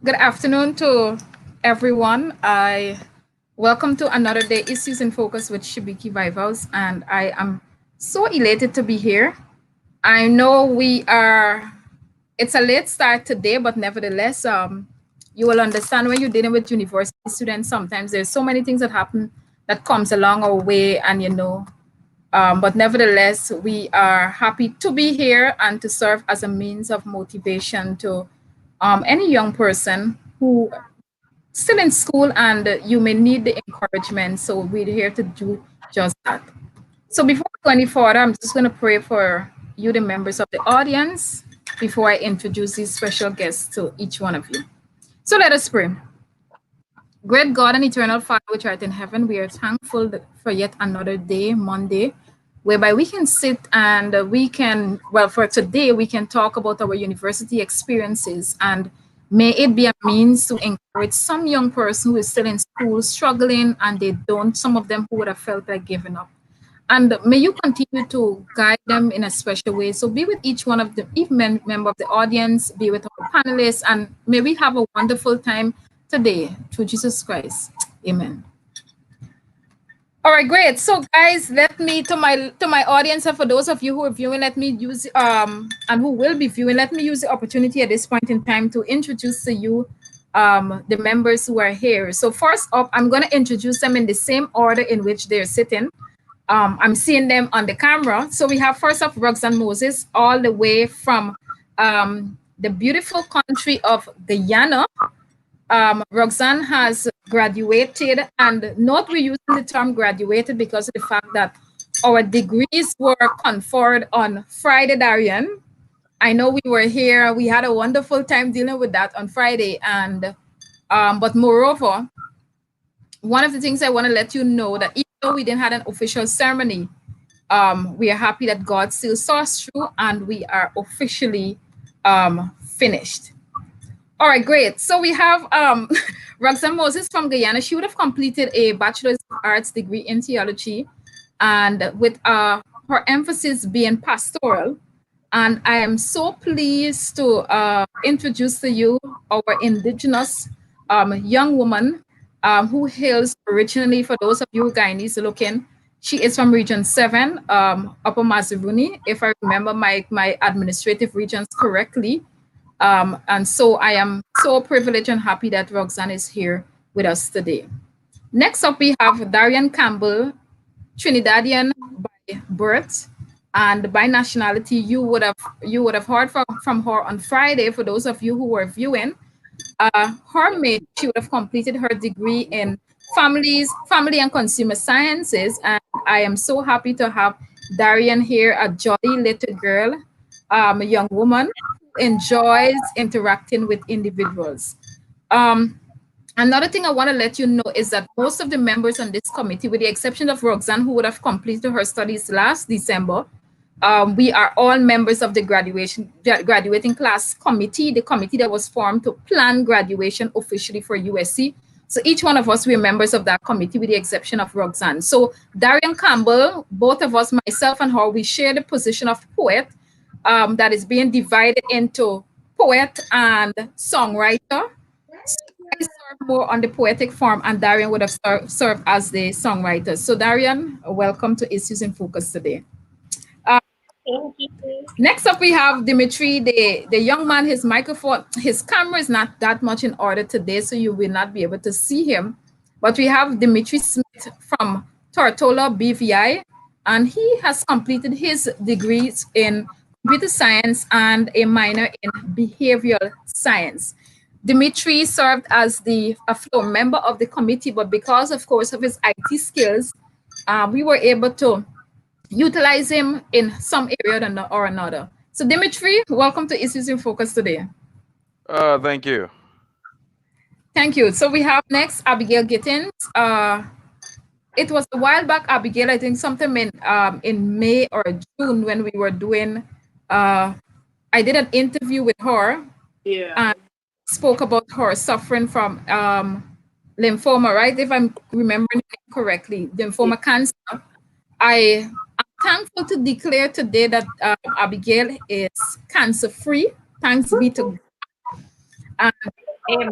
Good afternoon to everyone. I welcome to another day Issues in Focus with Shibiki Vivals, and I am so elated to be here. I know it's a late start today, but nevertheless, you will understand when you're dealing with university students. Sometimes there's so many things that happen that comes along our way, and but nevertheless, we are happy to be here and to serve as a means of motivation to any young person who still in school and you may need the encouragement. So we're here to do just that. So before we go any further, I'm just going to pray for you, the members of the audience, before I introduce these special guests to each one of you. So let us pray. Great God and eternal Father, which art in heaven, we are thankful for yet another day, Monday, whereby we can sit and for today, we can talk about our university experiences, and may it be a means to encourage some young person who is still in school, struggling, and some of them who would have felt like giving up. And may you continue to guide them in a special way. So be with each one of the each member of the audience, be with our panelists, and may we have a wonderful time today through Jesus Christ. Amen. All right, great. So guys, let me to my audience and for those of you who are viewing, let me use and who will be viewing, let me use the opportunity at this point in time to introduce to you the members who are here. So first up, I'm going to introduce them in the same order in which they're sitting. I'm seeing them on the camera. So we have first up Roxanne Moses, all the way from the beautiful country of Guyana. Roxanne has graduated, and not we're using the term graduated because of the fact that our degrees were conferred on Friday, Darian. I know we were here. We had a wonderful time dealing with that on Friday. And but moreover, one of the things I want to let you know that even though we didn't have an official ceremony, we are happy that God still saw us through and we are officially finished. All right, great. So we have Roxanne Moses from Guyana. She would have completed a Bachelor's of Arts degree in theology, and with her emphasis being pastoral. And I am so pleased to introduce to you our indigenous young woman who hails originally, for those of you Guyanese looking, she is from Region 7, Upper Mazaruni, if I remember my administrative regions correctly. And so I am so privileged and happy that Roxanne is here with us today. Next up, we have Darian Campbell, Trinidadian by birth and by nationality. You would have heard from her on Friday. For those of you who were viewing, she would have completed her degree in family and consumer sciences. And I am so happy to have Darian here, a jolly little girl, a young woman who enjoys interacting with individuals. Um, Another thing I want to let you know is that most of the members on this committee, with the exception of Roxanne, who would have completed her studies last December, we are all members of the graduating class committee, the committee that was formed to plan graduation officially for USC. So each one of us, we're members of that committee with the exception of Roxanne. So Darian Campbell, both of us, myself and her, we share the position of poet that is being divided into poet and songwriter. So I serve more on the poetic form, and Darian would have served as the songwriter. So Darian, welcome to Issues in Focus today. Uh, Thank you. Next up, we have Dimitri, the young man. His microphone, his camera is not that much in order today, so you will not be able to see him. But we have Dimitri Smith from Tortola BVI, and he has completed his degrees in computer science and a minor in behavioral science. Dimitri served as a floor member of the committee, but because, of course, of his IT skills, we were able to utilize him in some area or another. So Dimitri, welcome to Issues in Focus today. Thank you. Thank you. So we have next Abigail Gittins. It was a while back, Abigail, I think sometime in May or June when we were doing, I did an interview with her Yeah. and spoke about her suffering from lymphoma, right? If I'm remembering it correctly, lymphoma cancer. I'm thankful to declare today that Abigail is cancer free. Thanks be to God. Amen.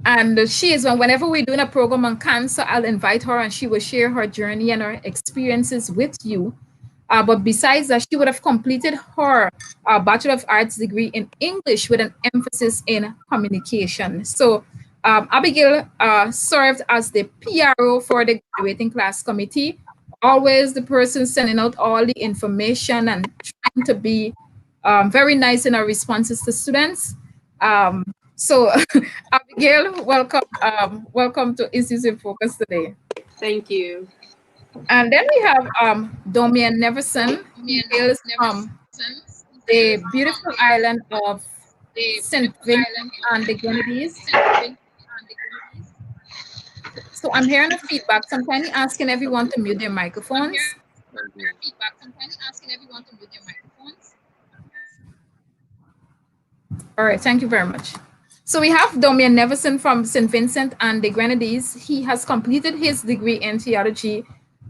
And she is whenever we're doing a program on cancer, I'll invite her and she will share her journey and her experiences with you. But besides that, she would have completed her Bachelor of Arts degree in English with an emphasis in communication. So Abigail served as the PRO for the graduating class committee, always the person sending out all the information and trying to be very nice in her responses to students. So, Abigail, welcome to Issues in Focus today. Thank you. And then we have Domian Neverson. He hails from the beautiful island of St. Vincent and the Grenadines. So I'm hearing a feedback. So I'm kindly asking everyone to mute their microphones. All right, thank you very much. So we have Domian Neverson from St. Vincent and the Grenadines. He has completed his degree in theology,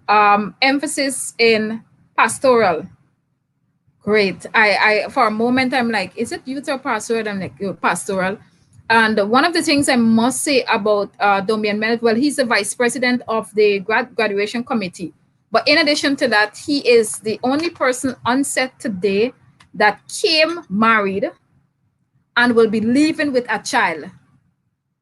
emphasis in pastoral. Great. I for a moment I'm like, is it youth or pastoral? I'm like, pastoral. And one of the things I must say about Domian Mellet, well, he's the vice president of the graduation committee. But in addition to that, he is the only person on set today that came married and will be leaving with a child.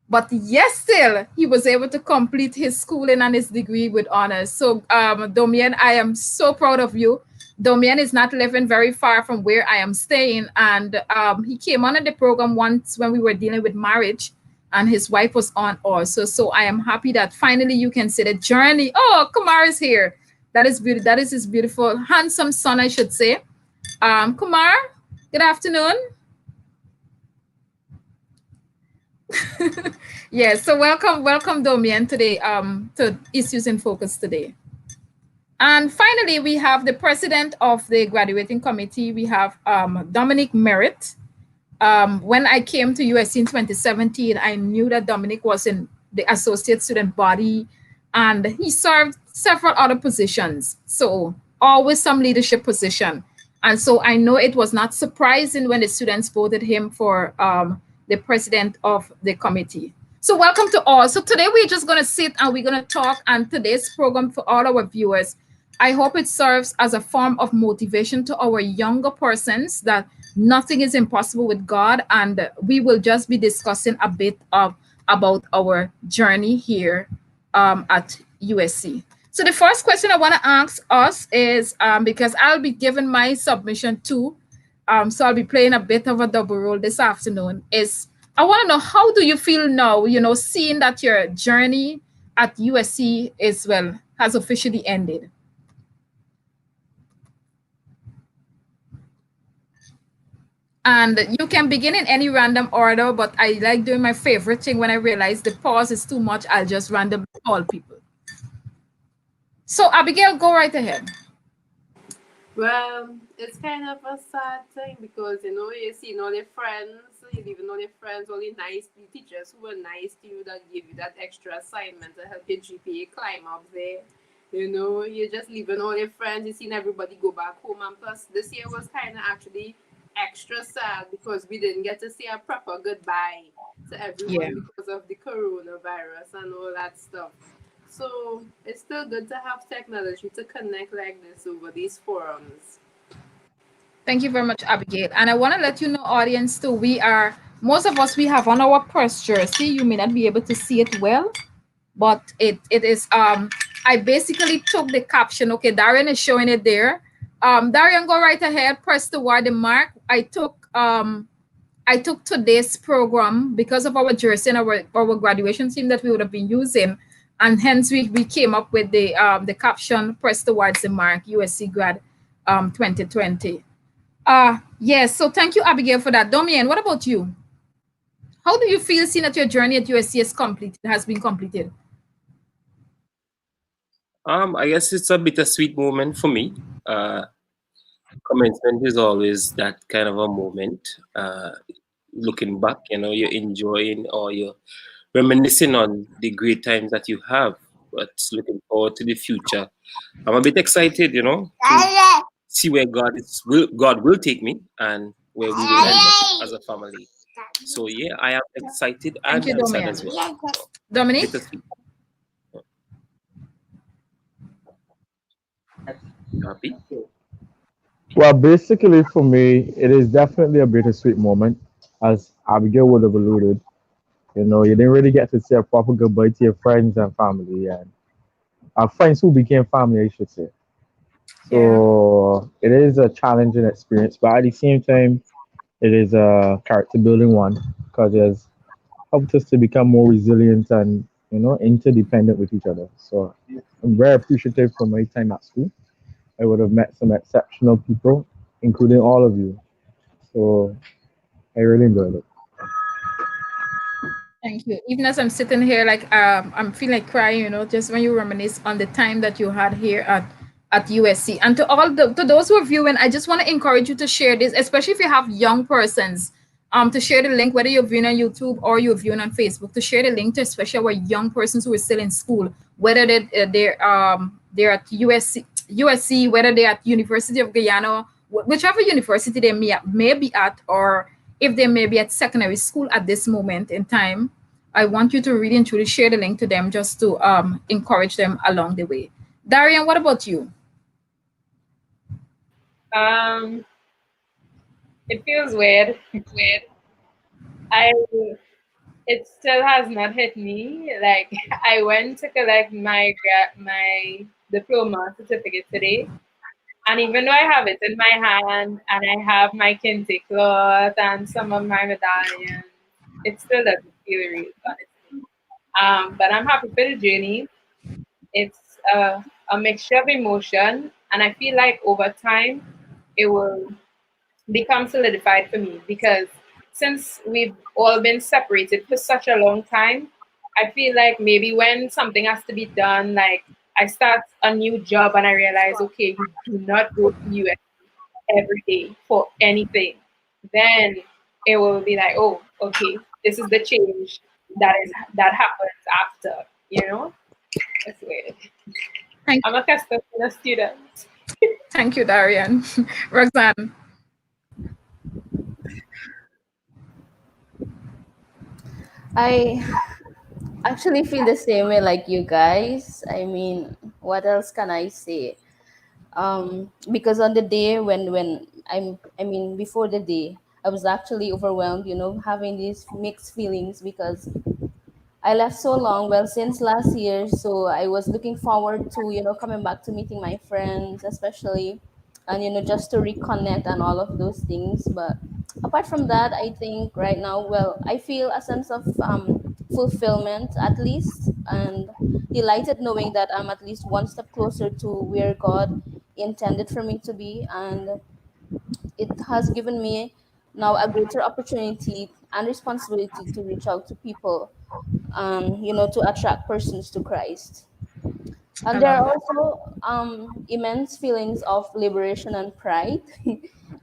But yes, still, he was able to complete his schooling and his degree with honors. So, Domian, I am so proud of you. Domian is not living very far from where I am staying. And he came on the program once when we were dealing with marriage, and his wife was on also. So I am happy that finally you can see the journey. Oh, Kumar is here. That is beautiful. That is his beautiful, handsome son, I should say. Kumar, good afternoon. Yes, so welcome Domian today to Issues in Focus today. And finally, we have the president of the graduating committee. We have Dominic Merritt. When I came to USC in 2017, I knew that Dominic was in the associate student body, and he served several other positions. So always some leadership position. And so I know it was not surprising when the students voted him for the president of the committee. So welcome to all. So today we're just going to sit and we're going to talk. And today's program for all our viewers, I hope it serves as a form of motivation to our younger persons that nothing is impossible with God. And we will just be discussing a bit of about our journey here at USC. So the first question I want to ask us is because I'll be giving my submission too. So I'll be playing a bit of a double role this afternoon. Is I want to know, how do you feel now, seeing that your journey at USC has officially ended? And you can begin in any random order, but I like doing my favorite thing when I realize the pause is too much, I'll just randomly call people. So Abigail, go right ahead. Well, it's kind of a sad thing because you see all your friends, you leaving all your friends, all the nice teachers who were nice to you that give you that extra assignment to help your GPA climb up there. You're just leaving all your friends, you've seen everybody go back home, and plus this year was kind of actually extra sad because we didn't get to say a proper goodbye to everyone because of the coronavirus and all that stuff. So it's still good to have technology to connect like this over these forums. Thank you very much, Abigail. And I want to let you know, audience, too, most of us, we have on our press jersey. You may not be able to see it well, but it is, I basically took the caption. Okay, Darian is showing it there. Darian, go right ahead, press the word, the mark. I took today's program because of our jersey and our graduation theme that we would have been using. And hence we came up with the caption, press towards the mark, USC grad 2020. Yes, so thank you, Abigail, for that. Domian, what about you? How do you feel seeing that your journey at USC has been completed? I guess it's a bittersweet moment for me. Commencement is always that kind of a moment. Looking back, you're enjoying or you're reminiscing on the great times that you have, but looking forward to the future. I'm a bit excited, to see where God will take me and where we will end up as a family. So yeah, I am excited Thank and you, sad Domian. as well. So, Dominique? bittersweet. You happy? Well, basically, for me, it is definitely a bittersweet moment, as Abigail would have alluded. You know, you didn't really get to say a proper goodbye to your friends and family, and friends who became family, I should say. Yeah. So it is a challenging experience, but at the same time, it is a character building one because it has helped us to become more resilient and interdependent with each other. So I'm very appreciative for my time at school. I would have met some exceptional people, including all of you. So I really enjoyed it. Thank you. Even as I'm sitting here, like I'm feeling like crying, just when you reminisce on the time that you had here at USC. And to those who are viewing, I just want to encourage you to share this, especially if you have young persons, to share the link, whether you're viewing on YouTube or you're viewing on Facebook, to share the link to especially our young persons who are still in school, whether they're at USC, whether they're at University of Guyana, whichever university they may be at, or if they may be at secondary school at this moment in time. I want you to really and truly share the link to them just to encourage them along the way. Darian, what about you? Um, it feels weird. I it still has not hit me. Like I went to collect my diploma certificate today, and even though I have it in my hand and I have my kente cloth and some of my medallions, it still doesn't feel real, honestly. But I'm happy for the journey. It's a mixture of emotion, and I feel like over time it will become solidified for me because since we've all been separated for such a long time, I feel like maybe when something has to be done, like I start a new job and I realize, okay, you do not go to US every day for anything, then it will be like, oh, okay, this is the change that happens after, you know? That's weird. Thank, I'm a custodial student. thank you, Darian. Roxanne. I actually feel the same way like you guys. I mean, what else can I say? Because on the day when I mean before the day, I was actually overwhelmed, having these mixed feelings because I left so long, well, since last year. So I was looking forward to, coming back to meeting my friends, especially, and, just to reconnect and all of those things. But apart from that, I think right now, well, I feel a sense of fulfillment at least, and delighted knowing that I'm at least one step closer to where God intended for me to be. And it has given me now a greater opportunity and responsibility to reach out to people, to attract persons to Christ. I And there love are that. also immense feelings of liberation and pride,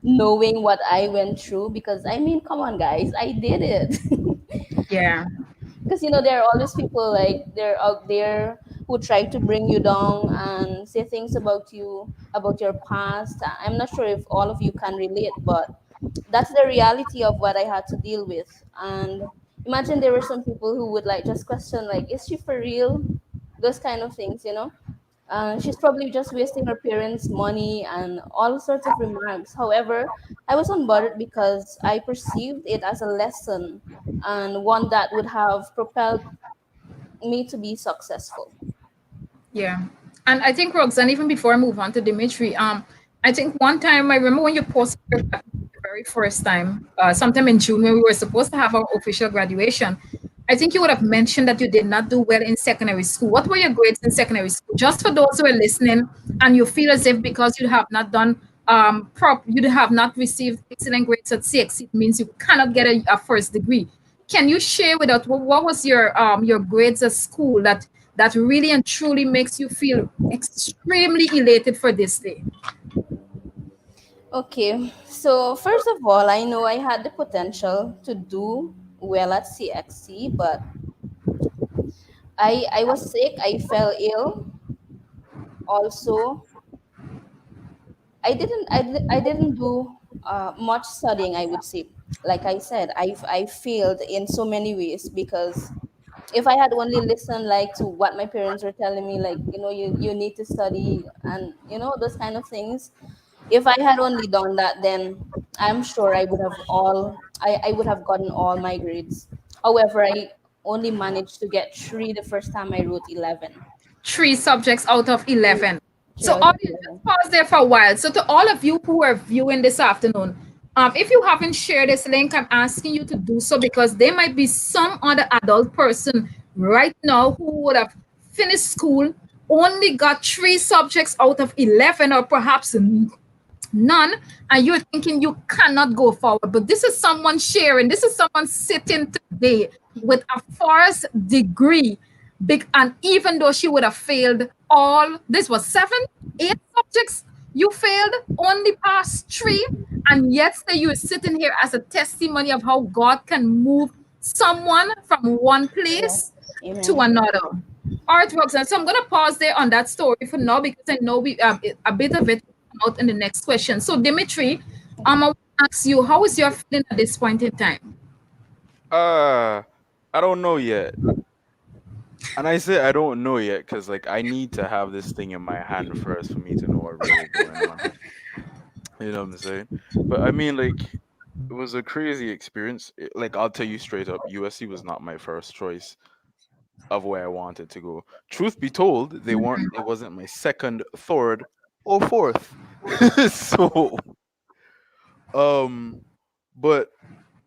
knowing what I went through. Because I mean, come on, guys, I did it. Yeah. Because there are always people like they're out there who try to bring you down and say things about you, about your past. I'm not sure if all of you can relate, but that's the reality of what I had to deal with. And imagine there were some people who would like just question, like, is she for real? Those kind of things. She's probably just wasting her parents' money and all sorts of remarks. However, I was unbothered because I perceived it as a lesson and one that would have propelled me to be successful. Yeah. And I think, Roxanne, even before I move on to Dimitri, I think one time I remember when you posted your graduation the very first time, sometime in June when we were supposed to have our official graduation. I think you would have mentioned that you did not do well in secondary school. What were your grades in secondary school? Just for those who are listening and you feel as if because you have not done you have not received excellent grades at CX, it means you cannot get a first degree. Can you share with us what was your grades at school that really and truly makes you feel extremely elated for this day? Okay, so first of all, I know I had the potential to do well at CXC, but I was sick, I fell ill. Also, I didn't do much studying, I would say. like I said, I failed in so many ways because if I had only listened like to what my parents were telling me, like, you need to study and those kind of things. If I had only done that, then I'm sure I would have gotten all my grades. However, I only managed to get 3 the first time I wrote 11. 3 subjects out of Three 11. three So, out of audience, just 11. pause there for a while. So, to all of you who are viewing this afternoon, if you haven't shared this link, I'm asking you to do so because there might be some other adult person right now who would have finished school, only got 3 subjects out of 11, or perhaps none, and you're thinking you cannot go forward. But this is someone sharing, this is someone sitting today with a first degree. Big, and even though she would have failed all, this was 7, 8 subjects, you failed, only passed 3, and yet say you're sitting here as a testimony of how God can move someone from one Yes. place to Amen. another. All right, Roxanne. So I'm going to pause there on that story for now because I know a bit of it will come out in the next question. So Dimitri, I want to ask you, how is your feeling at this point in time? Uh, I don't know yet. And I say I don't know yet because like I need to have this thing in my hand first for me to know what really going on. You know what I'm saying? But I mean, like, it was a crazy experience. Like, I'll tell you straight up, USC was not my first choice of where I wanted to go. Truth be told, they weren't. It wasn't my second, third, or fourth. So, um, but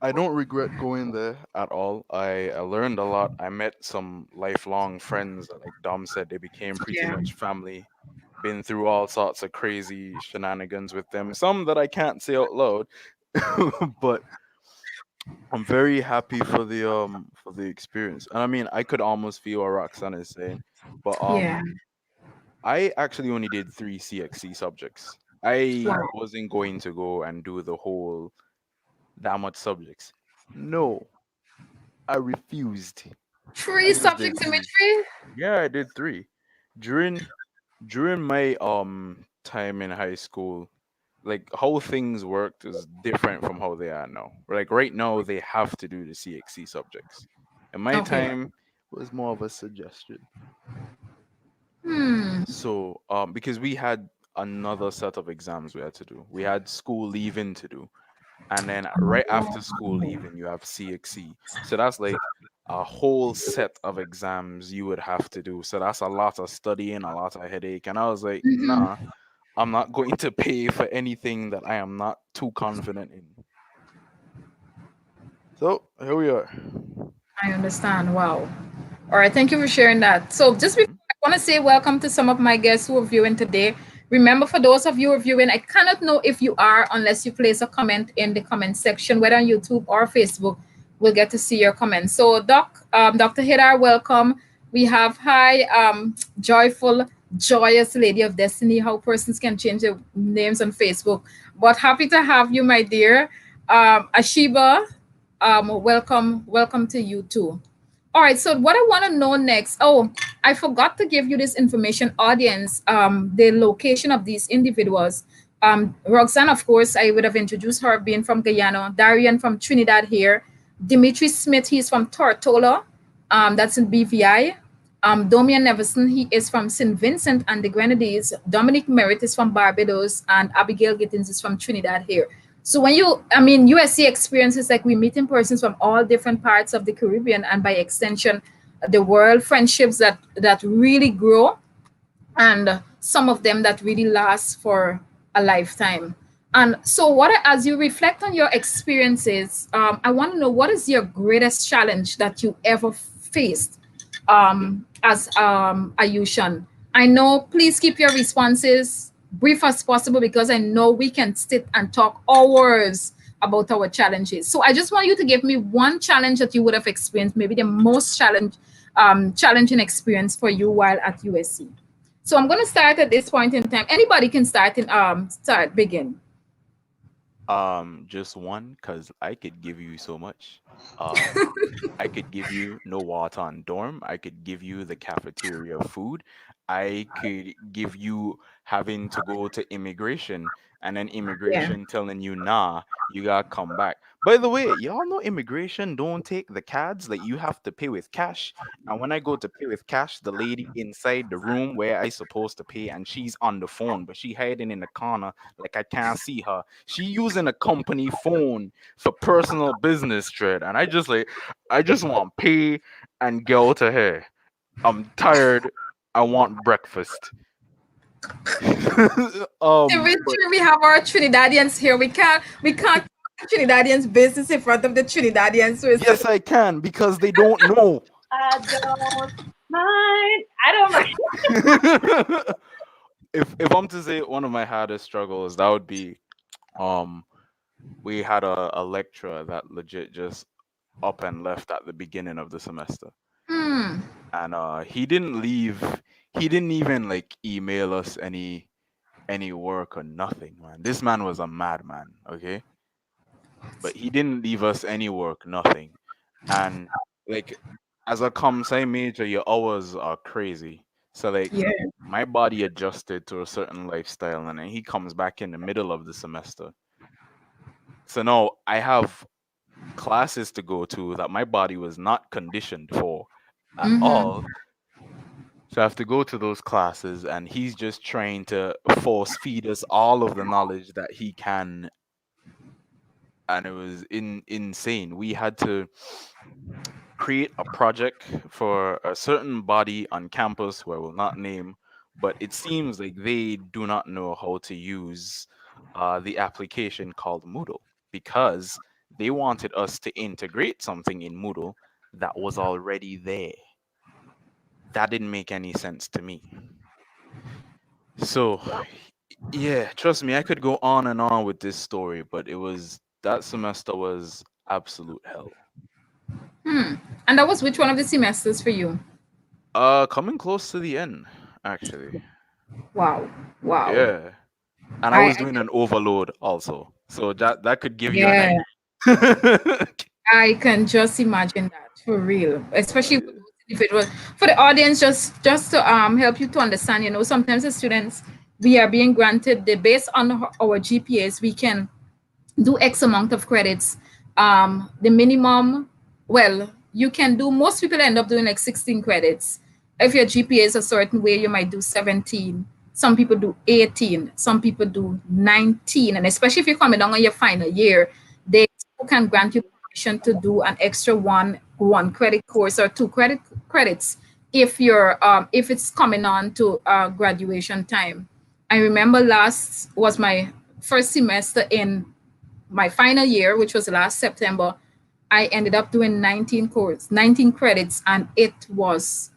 I don't regret going there at all. I learned a lot. I met some lifelong friends. Like Dom said, they became pretty Yeah. much family. Been through all sorts of crazy shenanigans with them. Some that I can't say out loud, but I'm very happy for the experience. And I mean, I could almost feel what Roxanne is saying, but Yeah. I actually only did 3 CXC subjects. I Wow. wasn't going to go and do the whole that much subjects. No, I refused. I Three just subjects, did 3. Dimitri? Yeah, I did 3. During during my time in high school, like how things worked is different from how they are now. Like right now they have to do the CXC subjects. In my Okay. time it was more of a suggestion. Hmm. So because we had another set of exams we had to do. We had school leaving to do. And then right after school leaving you have CXC. So that's like a whole set of exams you would have to do. So that's a lot of studying, a lot of headache. And I was like, nah, I'm not going to pay for anything that I am not too confident in. So here we are. I understand. Wow. All right. Thank you for sharing that. So, just before Mhm. I want to say welcome to some of my guests who are viewing today. Remember, for those of you who are viewing, I cannot know if you are unless you place a comment in the comment section, whether on YouTube or Facebook. We'll get to see your comments. So, Dr. Hidar, welcome. We have hi, joyful, joyous lady of destiny. How persons can change their names on Facebook, but happy to have you, my dear. Ashiba, welcome to you too. All right, so what I want to know next. Oh, I forgot to give you this information, audience. The location of these individuals. Roxanne, of course, I would have introduced her being from Guyana. Darian from Trinidad here. Dimitri Smith, he's from Tortola. That's in BVI. Domian Neverson, he is from St. Vincent and the Grenadines. Dominic Merritt is from Barbados, and Abigail Gittins is from Trinidad here. So when USC experiences like we meeting persons from all different parts of the Caribbean and by extension, the world, friendships that really grow, and some of them that really last for a lifetime. And so, as you reflect on your experiences, I want to know what is your greatest challenge that you ever faced as Ayushan. I know, please keep your responses brief as possible because I know we can sit and talk hours about our challenges. So I just want you to give me one challenge that you would have experienced, maybe the most challenging experience for you while at USC. So I'm going to start at this point in time. Anybody can begin. Just one, cause I could give you so much. Um, I could give you no water on dorm. I could give you the cafeteria food. I could give you having to go to immigration and then Yeah. immigration telling you, nah, you gotta come back. By the way, y'all know immigration don't take the cards. Like you have to pay with cash. And when I go to pay with cash, the lady inside the room where I supposed to pay, and she's on the phone, but she hiding in the corner, like I can't see her. She using a company phone for personal business trade, and I just want pay and go to her. I'm tired. I want breakfast. But We have our Trinidadians here. We can't Trinidadians business in front of the Trinidadians. So it's yes, I can because they don't know. I don't mind. I don't mind. If I'm to say one of my hardest struggles, that would be um we had a lecturer that legit just up and left at the beginning of the semester. hmm. And he didn't leave. He didn't even like email us any work or nothing, man. This man was a madman, okay? But he didn't leave us any work, nothing. And like as a comp sci major, your hours are crazy. So like Yeah. my body adjusted to a certain lifestyle, and then he comes back in the middle of the semester. So now I have classes to go to that my body was not conditioned for at Mm-hmm. all. So I have to go to those classes, and he's just trying to force feed us all of the knowledge that he can, and it was insane. We had to create a project for a certain body on campus who I will not name, but it seems like they do not know how to use the application called Moodle because they wanted us to integrate something in Moodle that was already there. That didn't make any sense to me. So, yeah, trust me, I could go on and on with this story, but it was that semester was absolute hell. Hmm. And that was which one of the semesters for you? Coming close to the end, actually. Wow. Wow. Yeah. And I I, was I doing an overload also. So that could give you an yeah. idea. I can just imagine that for real, especially for Yeah. those individuals. For the audience, just to help you to understand, sometimes as students we are being granted the based on our GPAs, we can do X amount of credits. The minimum, well, you can do, most people end up doing like 16 credits. If your GPA is a certain way, you might do 17. Some people do 18. Some people do 19. And especially if you're coming down on your final year, they can grant you permission to do an extra one credit course or two credits if it's coming on to graduation time. I remember last was my first semester in my final year, which was last September. I ended up doing 19 credits, and it was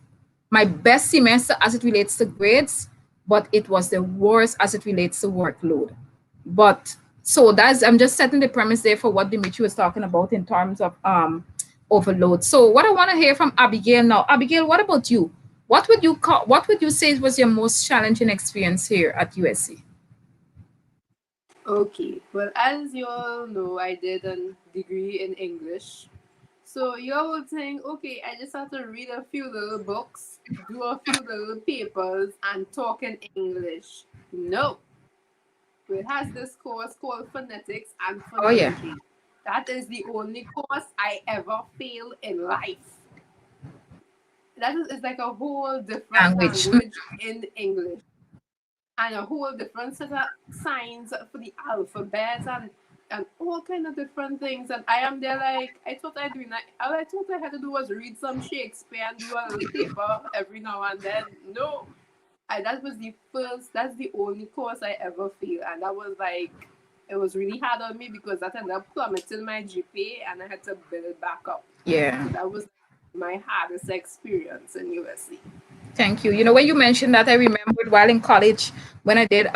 my best semester as it relates to grades, but it was the worst as it relates to workload. But so that's, I'm just setting the premise there for what Dimitri was talking about in terms of overload. So what I want to hear from Abigail now. Abigail, what about you? What would you say was your most challenging experience here at USC? Okay, well, as you all know, I did a degree in English. So you all would think, okay, I just have to read a few little books, do a few little papers, and talk in English. No, it has this course called phonetics and Oh yeah, phonology. That is the only course I ever failed in life. That is, it's like a whole different language. language in English and a whole different set of signs for the alphabet and all kind of different things. And I am there like I thought I doing all I thought I had to do was read some Shakespeare and do a little paper every now and then. No, that was the first. That's the only course I ever failed, and that was like it was really hard on me because that ended up plummeting my GPA, and I had to build back up. Yeah. So that was my hardest experience in USC. Thank you. When you mentioned that, I remembered while in college when I did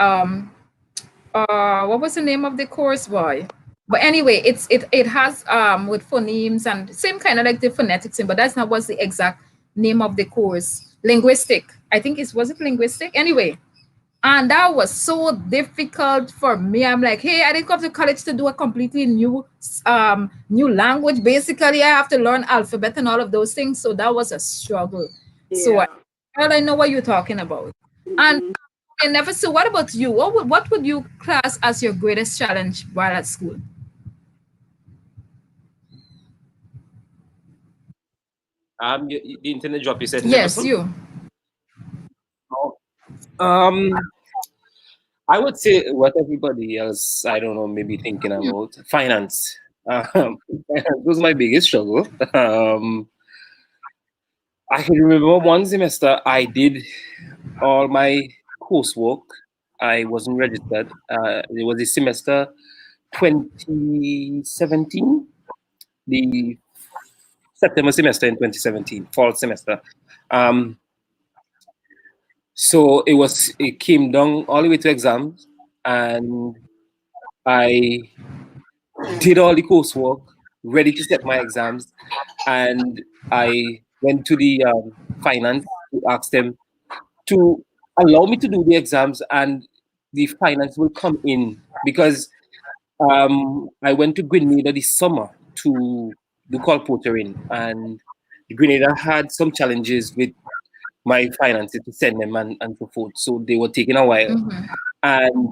what was the name of the course, boy? But anyway, it has with phonemes and same kind of like the phonetics thing, but that's not what's the exact name of the course. Linguistic. I think was it linguistic? Anyway, and that was so difficult for me. I'm like, hey, I didn't come to college to do a completely new language. Basically, I have to learn alphabet and all of those things. So that was a struggle. So Yeah. I know what you're talking about. And Mhm. never. So what about you? What would you class as your greatest challenge while at school? The internet drop. You said Yes, Liverpool. you. Oh, Um, I would say what everybody else, I don't know, maybe thinking about finance. Finance was my biggest struggle. I can remember one semester I did all my coursework. I wasn't registered. It was the semester 2017, the September semester in 2017, fall semester. Um, so it came down all the way to exams, and I did all the coursework, ready to set my exams, and I went to the finance to ask them to allow me to do the exams, and the finance will come in because I went to Grenada this summer to do colporteuring, and Grenada had some challenges with my finances to send them and so forth. So they were taking a while. Mm-hmm. And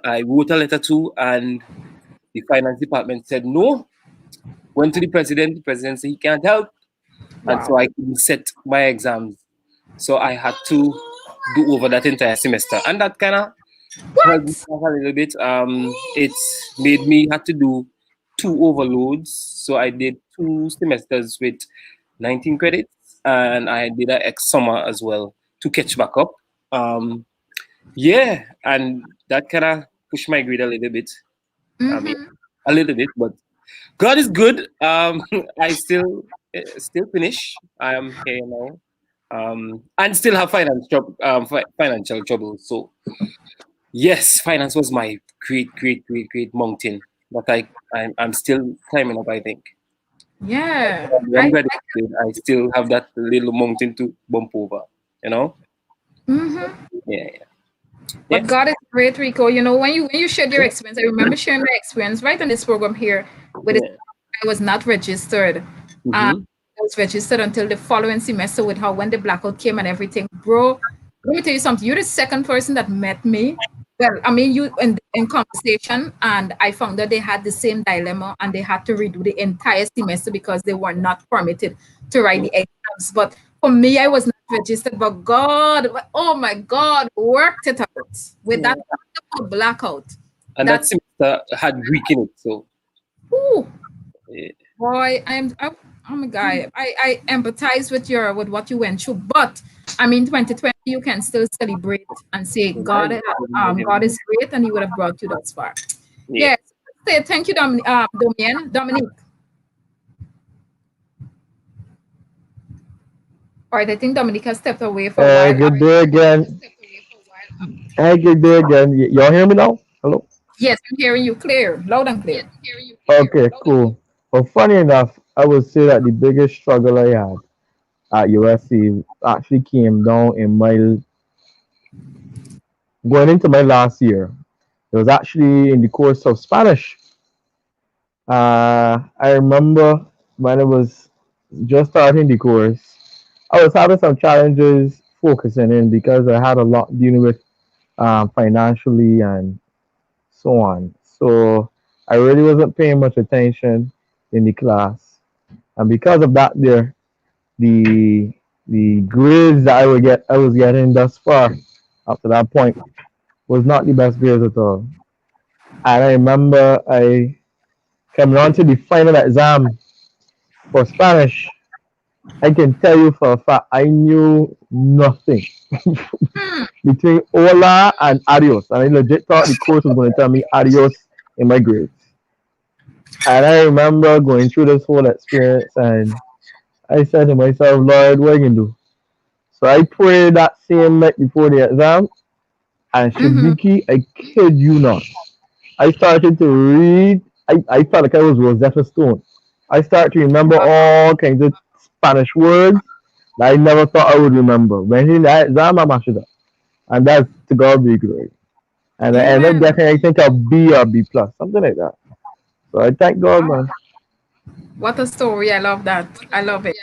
I wrote a letter too, and the finance department said no. Went to the president said he can't help. And so Wow. I couldn't set my exams. So I had to do over that entire semester. And that kind of held me What? back a little bit. It made me have to do two overloads. So I did two semesters with 19 credits, and I did an ex summer as well to catch back up. Um, yeah, and that kind of pushed my grade a little bit. I mean, Mm-hmm. a little bit, but God is good. I still finish. I am here now, and still have financial trouble. So yes, finance was my great mountain, but I'm still climbing up. I think. Yeah. I'm graduated. I still have that little mountain to bump over. You know. Mm-hmm. Yeah. Yeah. But God is great, Rico. You know, when you shared your experience, I remember sharing my experience right on this program here with it. Yeah. I was not registered. Mm-hmm. I was registered until the following semester with how when the blackout came and everything. Bro, let me tell you something. You're the second person that met me. Well, I mean, you in conversation, and I found that they had the same dilemma and they had to redo the entire semester because they were not permitted to write the exams. But for me, I was not registered, but God, oh my God, worked it out with Yeah. that wonderful blackout. And That, that semester had Greek in it, so ooh, yeah. boy, I'm a guy. I empathize with with what you went through, but I mean, 2020, you can still celebrate and say God is great, and He would have brought you thus far. Yeah. Yes. Say thank you, Dominique. All right, I think Dominique has stepped away for a Hey, while. good day again. Hey, good day again. Y'all hear me now? Hello? Yes, I'm hearing you clear, loud and clear. Okay, cool. Well, funny enough, I would say that the biggest struggle I had at USC actually came down in my going into my last year. It was actually in the course of Spanish. I remember when I was just starting the course, I was having some challenges focusing in because I had a lot dealing with financially and so on. So I really wasn't paying much attention in the class, and because of that, the the grades that I was getting thus far up to that point was not the best grades at all. And I remember I coming on to the final exam for Spanish. I can tell you for a fact I knew nothing between hola and adios, and I legit thought the course was going to tell me adios in my grades. And I remember going through this whole experience, and I said to myself, Lord, what are you going to do? So I prayed that same night before the exam, and Mm-hmm. Shibiki, I kid you not, I started to read. I felt like I was Rosetta Stone. I started to remember all kinds of Spanish words that I never thought I would remember. When in the exam, I mashed it up. And that's to God be glory. And I ended up Amen. getting, I think, a B or B plus, something like that. So I thank God, Wow, man. what a story. I love that. I love it.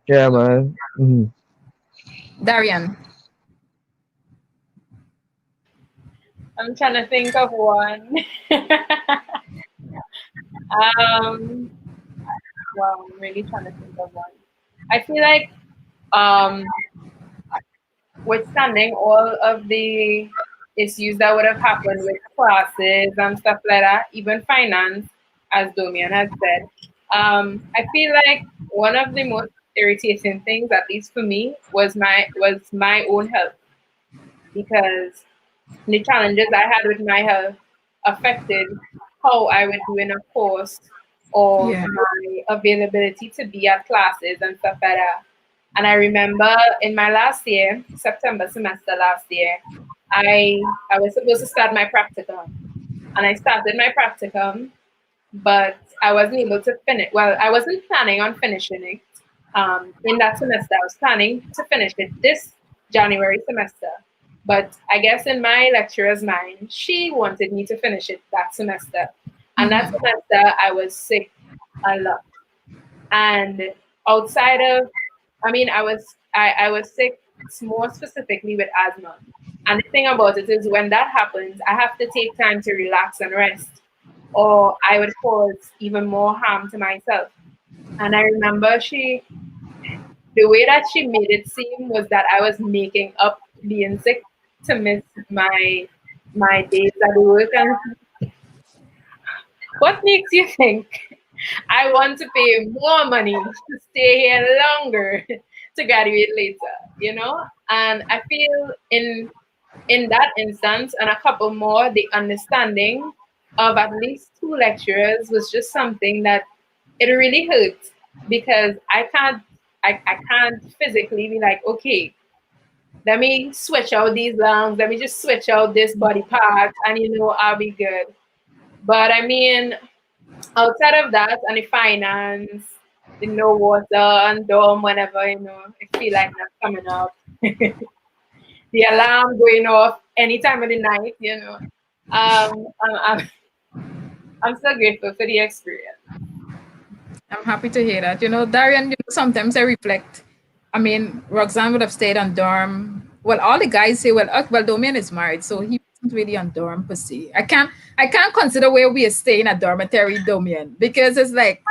Yeah, man. Darian. I'm trying to think of one. um, wow, I'm really trying to think of one. I feel like um, withstanding all of the issues that would have happened with classes and stuff like that, even finance, as Domian has said, I feel like one of the most irritating things, at least for me, was my own health, because the challenges I had with my health affected how I would do in a course or Yeah. my availability to be at classes and stuff like that. And I remember in my last year, September semester last year, I was supposed to start my practicum. And I started my practicum, but I wasn't able to finish. Well, I wasn't planning on finishing it in that semester. I was planning to finish it this January semester. But I guess in my lecturer's mind, she wanted me to finish it that semester. And that semester, I was sick a lot. And outside of, I mean, I was sick more specifically with asthma. And the thing about it is, when that happens, I have to take time to relax and rest, or I would cause even more harm to myself. And I remember the way that she made it seem was that I was making up being sick to miss my days at work. And what makes you think I want to pay more money to stay here longer to graduate later? And I feel in that instance and a couple more, the understanding of at least two lecturers was just something that it really hurt, because I can't physically be like, okay, let me switch out these lungs, let me just switch out this body part, and I'll be good. But I mean, outside of that, and the finance, the no water and dorm whenever, I feel like that's coming up. The alarm going off any time of the night, I'm so grateful for the experience. I'm happy to hear that. Darian, sometimes I reflect. I mean, Roxanne would have stayed on dorm. Well, all the guys say, well, Domian is married, so he wasn't really on dorm per se. I can't consider where we are staying at dormitory, Domian, because it's like,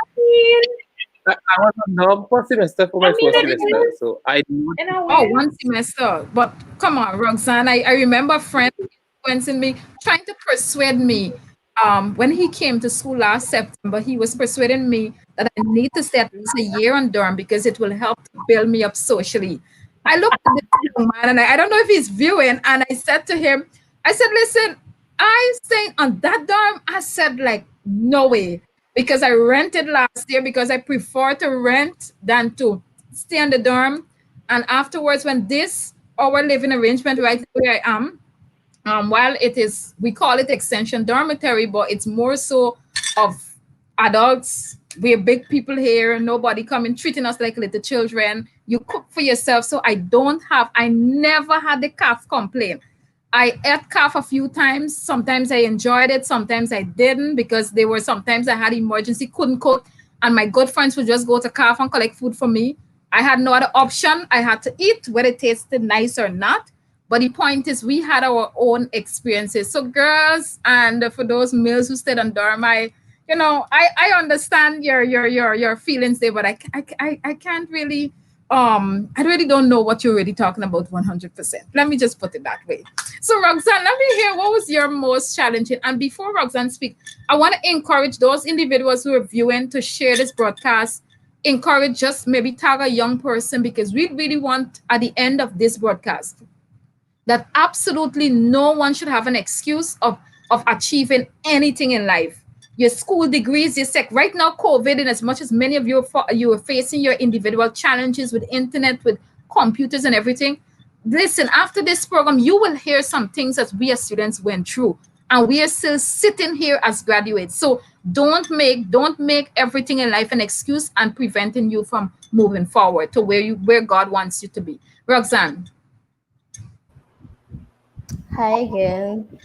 I was on dorm first semester for my I mean, first it semester, is so I knew. in a oh, way. one semester. But come on, Roxanne, I remember a friend influencing me, trying to persuade me. When he came to school last September, he was persuading me that I need to stay at least a year on dorm because it will help to build me up socially. I looked at this young man and I don't know if he's viewing, and I said to him, I said, listen, I staying on that dorm. I said, like, no way. Because I rented last year because I prefer to rent than to stay on the dorm. And afterwards, when this our living arrangement right where I am, while it is, we call it extension dormitory, but it's more so of adults. We're big people here, nobody coming treating us like little children. You cook for yourself. So I never had the calf complaint. I ate calf a few times. Sometimes I enjoyed it, sometimes I didn't, because there were sometimes I had emergency, couldn't cook, and my good friends would just go to calf and collect food for me. I had no other option. I had to eat, whether it tasted nice or not. But the point is, we had our own experiences. So, girls, and for those males who stayed on dorm, I understand your feelings there, but I can't really I really don't know what you're really talking about 100%. Let me just put it that way. So, Roxanne, let me hear what was your most challenging. And before Roxanne speak, I want to encourage those individuals who are viewing to share this broadcast. Encourage, just maybe tag a young person, because we really want at the end of this broadcast that absolutely no one should have an excuse of achieving anything in life. Your school degrees, your sec. Right now, COVID, and as much as many of you are facing your individual challenges with internet, with computers and everything, listen, after this program, you will hear some things that we as students went through. And we are still sitting here as graduates. So don't make everything in life an excuse and preventing you from moving forward to where God wants you to be. Roxanne. Hi again.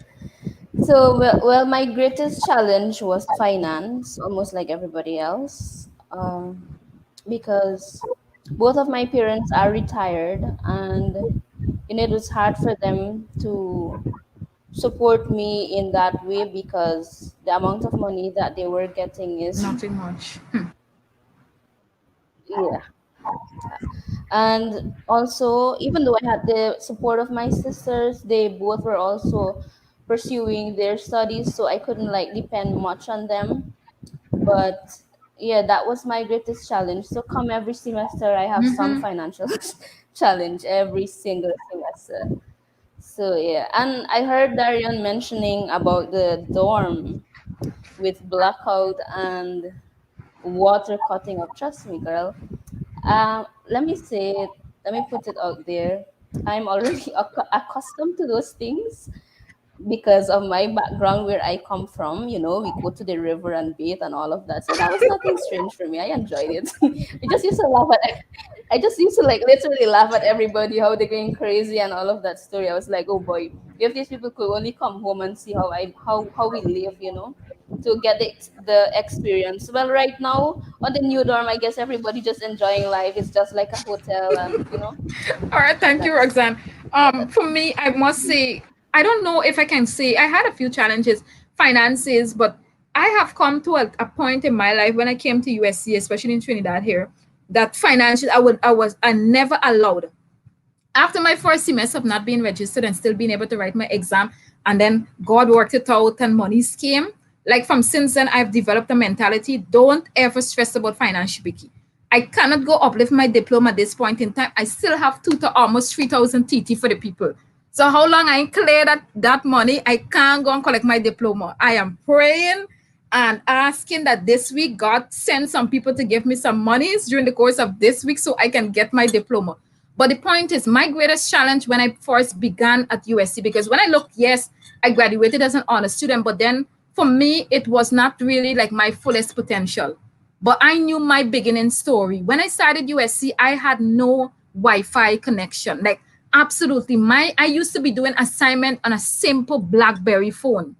So, well, my greatest challenge was finance, almost like everybody else, because both of my parents are retired, and it was hard for them to support me in that way, because the amount of money that they were getting is, Nothing much. yeah. And also, even though I had the support of my sisters, they both were also pursuing their studies, so I couldn't like depend much on them. But yeah, that was my greatest challenge. So come every semester, I have some financial challenge every single semester. So yeah, and I heard Darian mentioning about the dorm with blackout and water cutting up. Trust me, girl. Let me say it. Let me put it out there. I'm already accustomed to those things because of my background where I come from. You know, we go to the river and bathe and all of that. So that was nothing strange for me. I enjoyed it. I just used to laugh at. I just used to like literally laugh at everybody how they're going crazy and all of that story. I was like, oh boy, if these people could only come home and see how we live, you know, to get the experience. Well, right now on the new dorm, I guess everybody just enjoying life. It's just like a hotel, and you know, All right, thank you, that's Roxanne. that's For me, I must say, I don't know if I can say I had a few challenges, finances, but I have come to a point in my life when I came to USC, especially in Trinidad here, that financial I never allowed. After my first semester of not being registered and still being able to write my exam, and then God worked it out and money came. Like from since then, I've developed a mentality: don't ever stress about financial, Vicky. I cannot go uplift my diploma at this point in time. I still have two to almost 3,000 TT for the people. So how long I clear that money, I can't go and collect my diploma. I am praying and asking that this week God send some people to give me some monies during the course of this week so I can get my diploma. But the point is, my greatest challenge when I first began at USC, because when I look, yes, I graduated as an honor student, but then for me, it was not really like my fullest potential. But I knew my beginning story. When I started USC, I had no Wi-Fi connection. Like absolutely, I used to be doing assignment on a simple BlackBerry phone.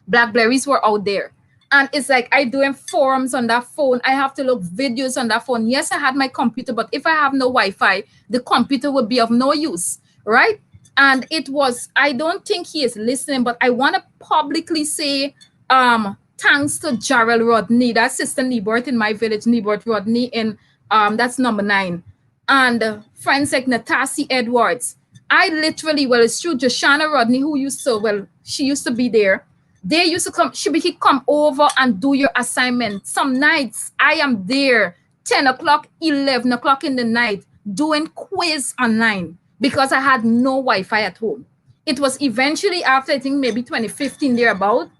Blackberries were out there. And it's like I doing forums on that phone. I have to look videos on that phone. Yes, I had my computer, but if I have no Wi-Fi, the computer would be of no use, right? And it was, I don't think he is listening, but I want to publicly say thanks to Jarrell Rodney, that's Sister Nebert in my village, Nebert Rodney in that's number 9. And friends like Natasi Edwards. I literally, well, it's true, Joshana Rodney, who used to, well, she used to be there. They used to come, he come over and do your assignment. Some nights I am there 10 o'clock, 11 o'clock in the night doing quiz online because I had no Wi-Fi at home. It was eventually after, I think maybe 2015 thereabout,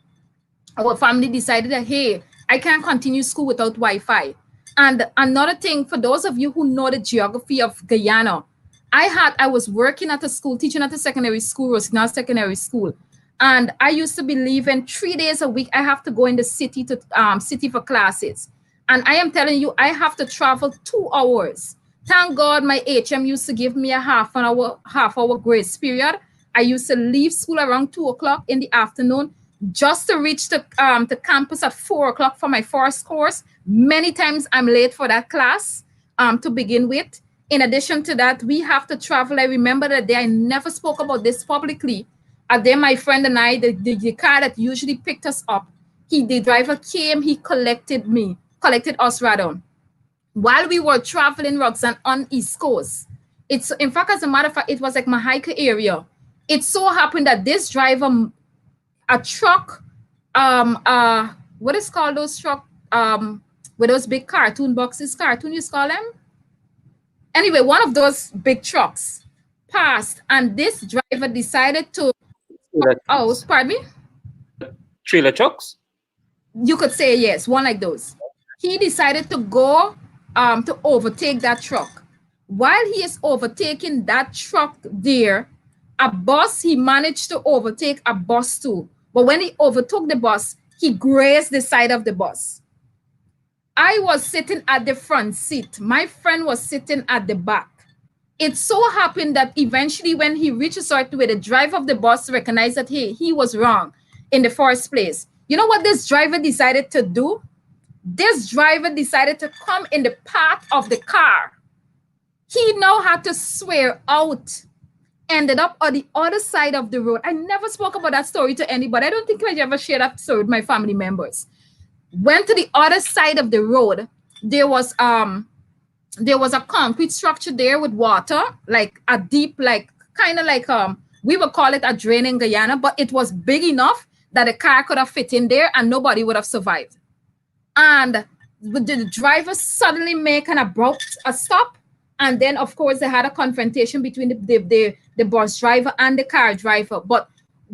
our family decided that, hey, I can't continue school without Wi-Fi. And another thing, for those of you who know the geography of Guyana, I was working at a school, teaching at a secondary school, Rosinal Secondary School. And I used to be leaving 3 days a week. I have to go in the city to city for classes. And I am telling you, I have to travel 2 hours. Thank God my HM used to give me a half hour grace period. I used to leave school around 2 o'clock in the afternoon just to reach the campus at 4 o'clock for my first course. Many times I'm late for that class to begin with. In addition to that, we have to travel. I remember the day, I never spoke about this publicly. And then my friend and I, the car that usually picked us up, the driver came, he collected us rather. While we were traveling, Roxanne, on East Coast. It's, in fact, as a matter of fact, it was like Mahaica area. It so happened that this driver, a truck, what is called those truck, with those big cartoon boxes, cartoon you call them? Anyway, one of those big trucks passed, and this driver decided to, oh, pardon me? Trailer trucks? You could say yes, one like those. He decided to go to overtake that truck. While he is overtaking that truck there, a bus, he managed to overtake a bus too. But when he overtook the bus, he grazed the side of the bus. I was sitting at the front seat. My friend was sitting at the back. It so happened that eventually when he reached a certain way, the driver of the bus recognized that, hey, he was wrong in the first place. You know what this driver decided to do? This driver decided to come in the path of the car. He now had to swear out, ended up on the other side of the road. I never spoke about that story to anybody. I don't think I ever shared that story with my family members. Went to the other side of the road. There was there was a concrete structure there with water, like a deep, like kind of like we would call it a drain in Guyana, but it was big enough that a car could have fit in there and nobody would have survived. And the driver suddenly make an abrupt a stop, and then of course they had a confrontation between the bus driver and the car driver. But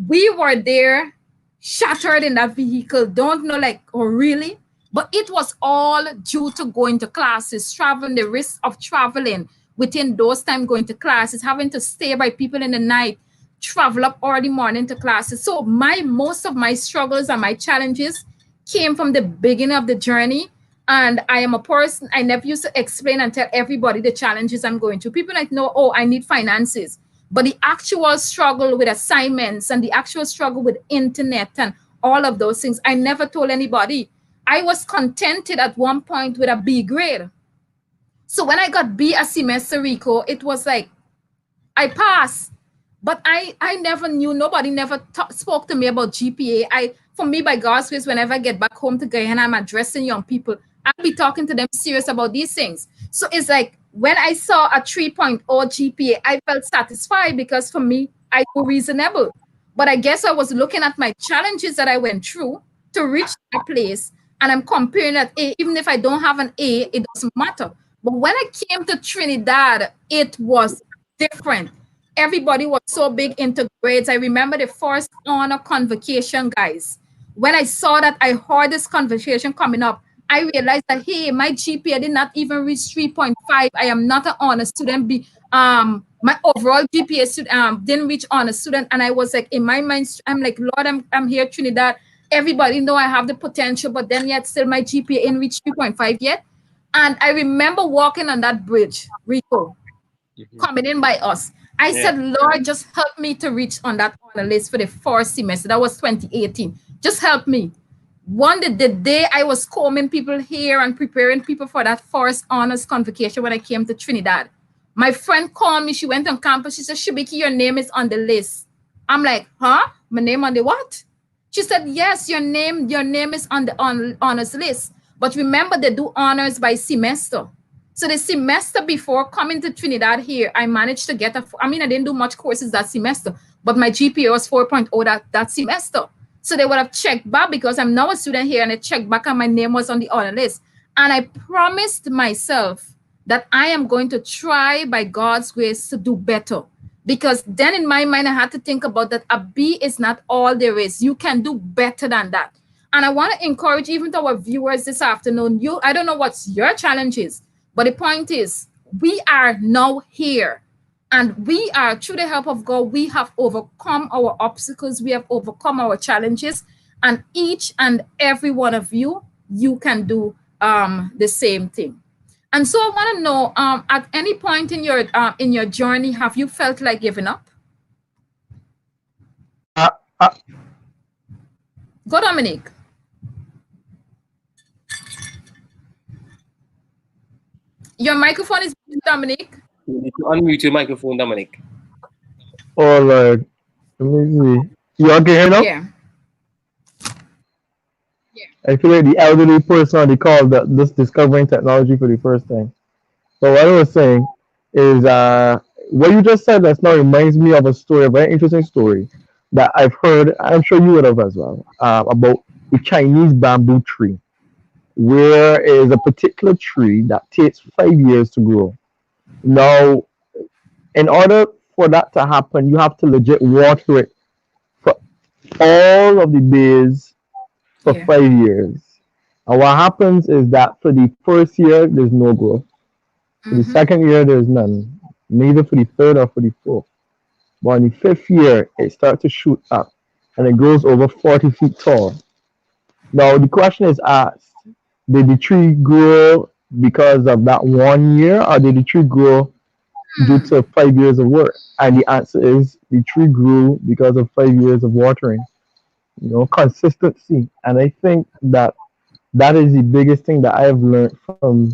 we were there, shattered in that vehicle, don't know like, oh really, but it was all due to going to classes, traveling, the risk of traveling within those time, going to classes, having to stay by people in the night, travel up early morning to classes. So my most of my struggles and my challenges came from the beginning of the journey. And I am a person, I never used to explain and tell everybody the challenges I'm going through. People like know, oh, I need finances. But the actual struggle with assignments and the actual struggle with internet and all of those things, I never told anybody. I was contented at one point with a B grade. So when I got B a semester, Rico, it was like I passed. But I never knew, nobody never spoke to me about GPA. For me, by God's grace, whenever I get back home to Guyana, I'm addressing young people, I'll be talking to them serious about these things. So it's like when I saw a 3.0 GPA, I felt satisfied because for me, I do reasonable. But I guess I was looking at my challenges that I went through to reach that place. And I'm comparing that A, even if I don't have an A, it doesn't matter. But when I came to Trinidad, it was different. Everybody was so big into grades. I remember the first honor convocation, guys. When I saw that, I heard this conversation coming up, I realized that, hey, my GPA did not even reach 3.5. I am not an honor student. My overall GPA didn't reach honor student. And I was like, in my mind, I'm like, Lord, I'm here, Trinidad. Everybody know I have the potential, but then yet still my GPA ain't reached 3.5 yet. And I remember walking on that bridge, Rico, coming in by us. I said, Lord, just help me to reach on that honor list for the first semester. That was 2018. Just help me. The day I was combing people here and preparing people for that first honors convocation when I came to Trinidad, my friend called me. She went on campus. She said, Shibiki, your name is on the list. I'm like, huh? My name on the what? She said, yes, your name is on the honors list. But remember, they do honors by semester. So the semester before coming to Trinidad here, I managed to get I didn't do much courses that semester, but my GPA was 4.0 that semester. So they would have checked back because I'm now a student here, and they checked back and my name was on the honor list. And I promised myself that I am going to try by God's grace to do better. Because then in my mind, I had to think about that a B is not all there is. You can do better than that. And I want to encourage even to our viewers this afternoon, I don't know what's your challenge is, but the point is, we are now here. And we are, through the help of God, we have overcome our obstacles. We have overcome our challenges. And each and every one of you, you can do the same thing. And so I want to know, at any point in your journey, have you felt like giving up? Go, Dominic. Your microphone is muted, Dominic. You need to unmute your microphone, Dominic. Oh Lord, let me see. You all can hear now? Yeah. I feel like the elderly person on the call that just discovering technology for the first time. So what I was saying is, what you just said just now reminds me of a story, a very interesting story that I've heard. I'm sure you would have as well, about the Chinese bamboo tree, where is a particular tree that takes 5 years to grow. Now, in order for that to happen, you have to legit water it for all of the days for 5 years. And what happens is that for the first year, there's no growth. For the second year, there's none, neither for the third or for the fourth. But in the fifth year, it starts to shoot up and it grows over 40 feet tall. Now, the question is asked, did the tree grow because of that 1 year, or did the tree grow due to 5 years of work? And the answer is the tree grew because of 5 years of watering, consistency. And I think that is the biggest thing that I have learned from,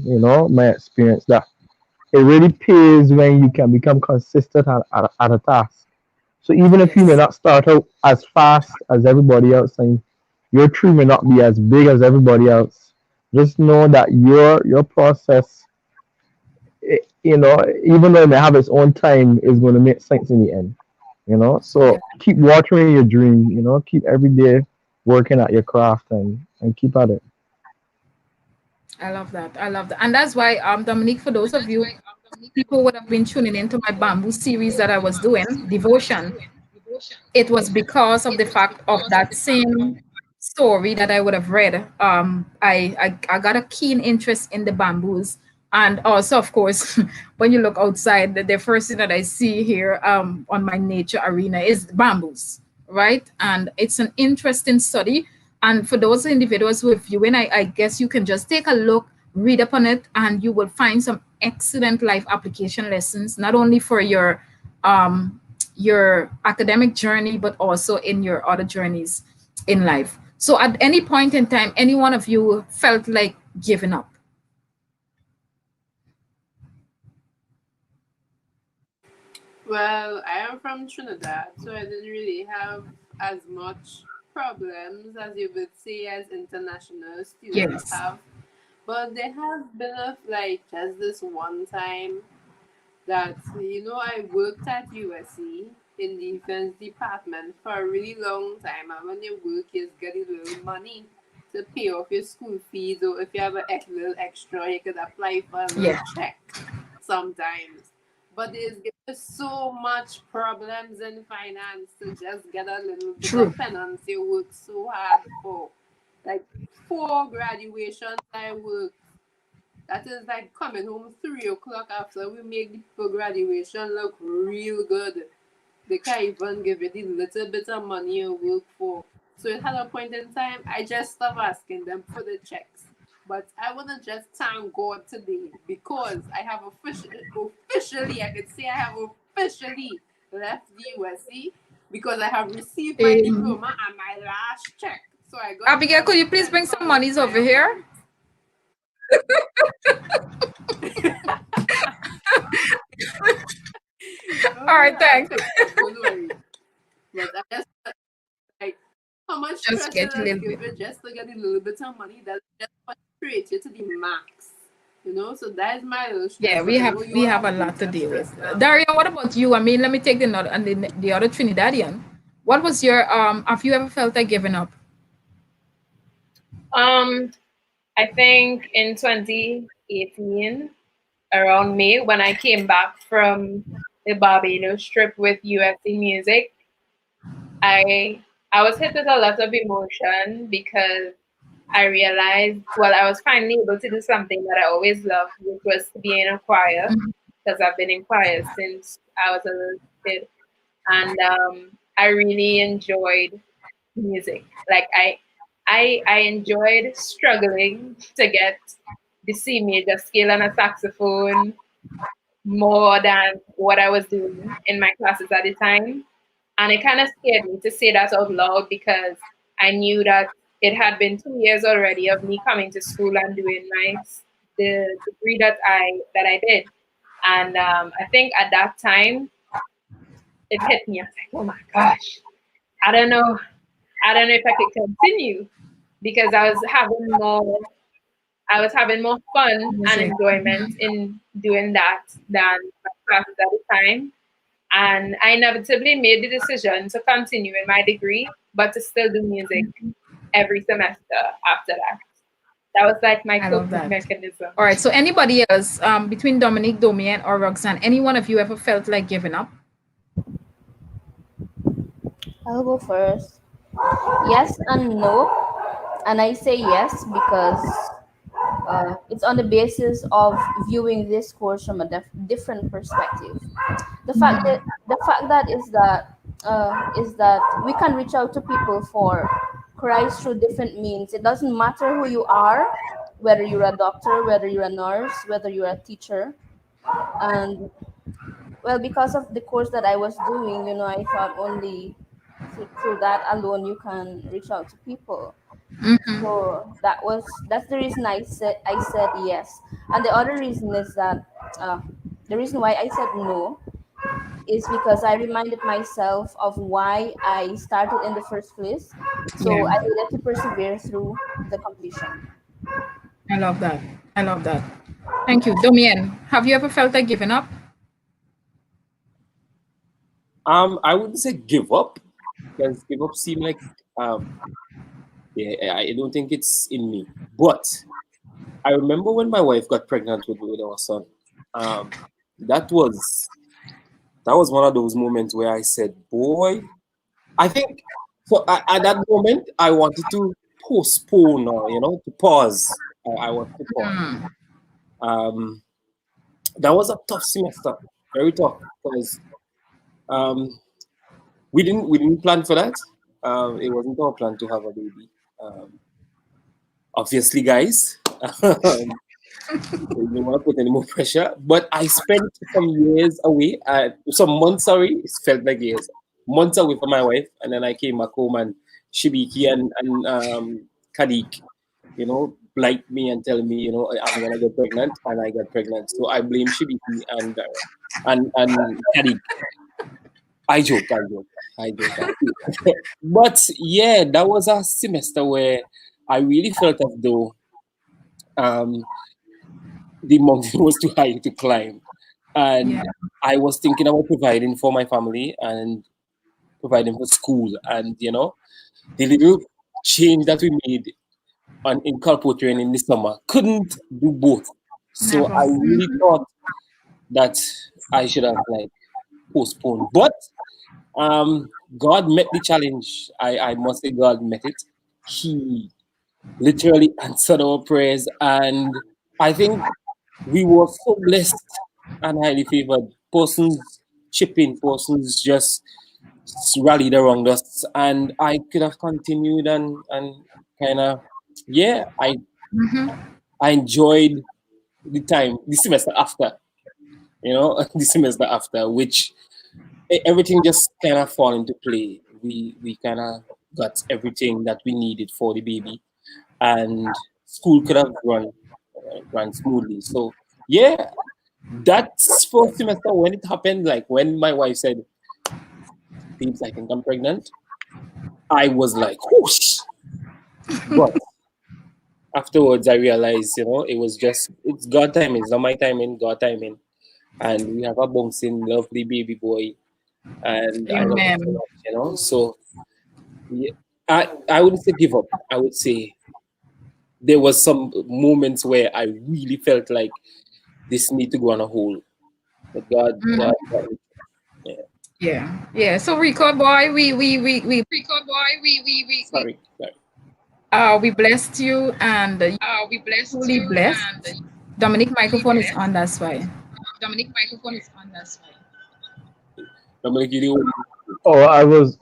my experience, that it really pays when you can become consistent at a task. So even if you may not start out as fast as everybody else, and your tree may not be as big as everybody else, just know that your process even though it may have its own time, it's going to make sense in the end. Yeah. So keep watering your dream. Keep every day working at your craft and keep at it. I love that. I love that. And that's why, Dominique, for those of you, people would have been tuning into my bamboo series that I was doing, Devotion. It was because of the fact of that same story that I would have read. I got a keen interest in the bamboos. And also, of course, when you look outside, the first thing that I see here on my nature arena is bamboos, right? And it's an interesting study. And for those individuals who are viewing, I guess you can just take a look, read upon it, and you will find some excellent life application lessons, not only for um, your academic journey, but also in your other journeys in life. So, at any point in time, any one of you felt like giving up? Well, I am from Trinidad, so I didn't really have as much problems as you would say as international students Yes. have. But there has been of like just this one time that I worked at USC in the defense department for a really long time, and when you work, you get a little money to pay off your school fees, or if you have a little extra, you could apply for a little Yeah. check sometimes. But there's so much problems in finance to just get a little bit True. of penance you work so hard for. Like 4 graduations I worked, that is like coming home 3 o'clock after we make the people graduation look real good. They can't even give you the little bit of money you work for. So it had a point in time I just stopped asking them for the checks. But I wanna just thank God today because I have officially, I could say I have officially left the USC because I have received my Um, diploma and my last check. So I got Abigail, my could you please weekend bring some come with monies my over here? account. All Oh, right, I'll thanks. take that. Don't worry. But I just like how much Just pressure get a does little give bit. you just to get a little bit of money that just frustrates you to the max. So that is my little Yeah, stress. But I know you we all have have a lot to greater deal with. stress now. Daria, what about you? I mean, let me take the note and the other Trinidadian. What was your have you ever felt like giving up? Um, I think in 2018, around May, when I came back from the Barbados trip with USC Music, I I was hit with a lot of emotion because I realized, well, I was finally able to do something that I always loved, which was to be in a choir, Mhm. because I've been in choir since I was a little kid, and I really enjoyed music. Like I enjoyed struggling to get the C major scale on a saxophone more than what I was doing in my classes at the time. And it kind of scared me to say that out loud because I knew that it had been 2 years already of me coming to school and doing the degree that I did. And I think at that time it hit me. I was like, oh my gosh, I don't know. I don't know if I could continue because I was having more fun and Music. enjoyment in doing that than my classes at the time. And I inevitably made the decision to continue in my degree, but to still do music every semester after that. That was like my I love coping that. mechanism. All right. So anybody else, between Dominique, Domien, or Roxanne, any one of you ever felt like giving up? I'll go first. Yes and no. And I say yes because it's on the basis of viewing this course from a different perspective. The fact that is that we can reach out to people for Christ through different means. It doesn't matter who you are, whether you're a doctor, whether you're a nurse, whether you're a teacher. And well, because of the course that I was doing, I thought only through that alone you can reach out to people. Hmm. So that's the reason I said yes. And the other reason is that the reason why I said no is because I reminded myself of why I started in the first place. So Yeah, I needed to persevere through the completion. I love that. I love that. Thank you. Domien, have you ever felt like giving up? I wouldn't say give up, because give up seem like um, yeah, I don't think it's in me. But I remember when my wife got pregnant with our son. Um, that was that was one of those moments where I said, "Boy," I think. So at that moment, I wanted to postpone, or to pause. I wanted to pause. Hmm. Um, that was a tough semester, very tough, because um, we didn't plan for that. It wasn't our plan to have a baby. Um, obviously, guys. You don't want to put any more pressure. But I spent some years away, some months, sorry, it felt like years, months away from my wife. And then I came back home, and Shibiki and Kadik, blight me and tell me, I'm going to get pregnant. And I got pregnant. So I blame Shibiki and Kadik. I joke. But yeah, that was a semester where I really felt as though um, the mountain was too high to climb. Yeah. And I was thinking about providing for my family and providing for school. And, the little change that we made on incorporating in the summer couldn't do both. So Never. I really thought that I should have like postponed. But God met the challenge. I must say God met it. He literally answered our prayers. And I think we were so blessed and highly favored. Persons chipping, persons just rallied around us, and I could have continued and kind of yeah, I enjoyed the time, the semester after, the semester after, which everything just kind of fall into play. We kind of got everything that we needed for the baby, and school could have run smoothly. So yeah, that's first semester when it happened, like when my wife said, "Babes, I think I'm pregnant." I was like, whoosh. But afterwards, I realized, it's God timing. It's not my timing, God timing. And we have a bouncing, lovely baby boy. And I love him so Amen. much. So yeah, I wouldn't say give up. I would say there was some moments where I really felt like this need to go on a hold. But God, yeah. Yeah. Yeah. So Rico boy, Sorry. we blessed you and truly blessed. Dominic microphone is on, that's why. Dominic, you didn't. Oh, I was.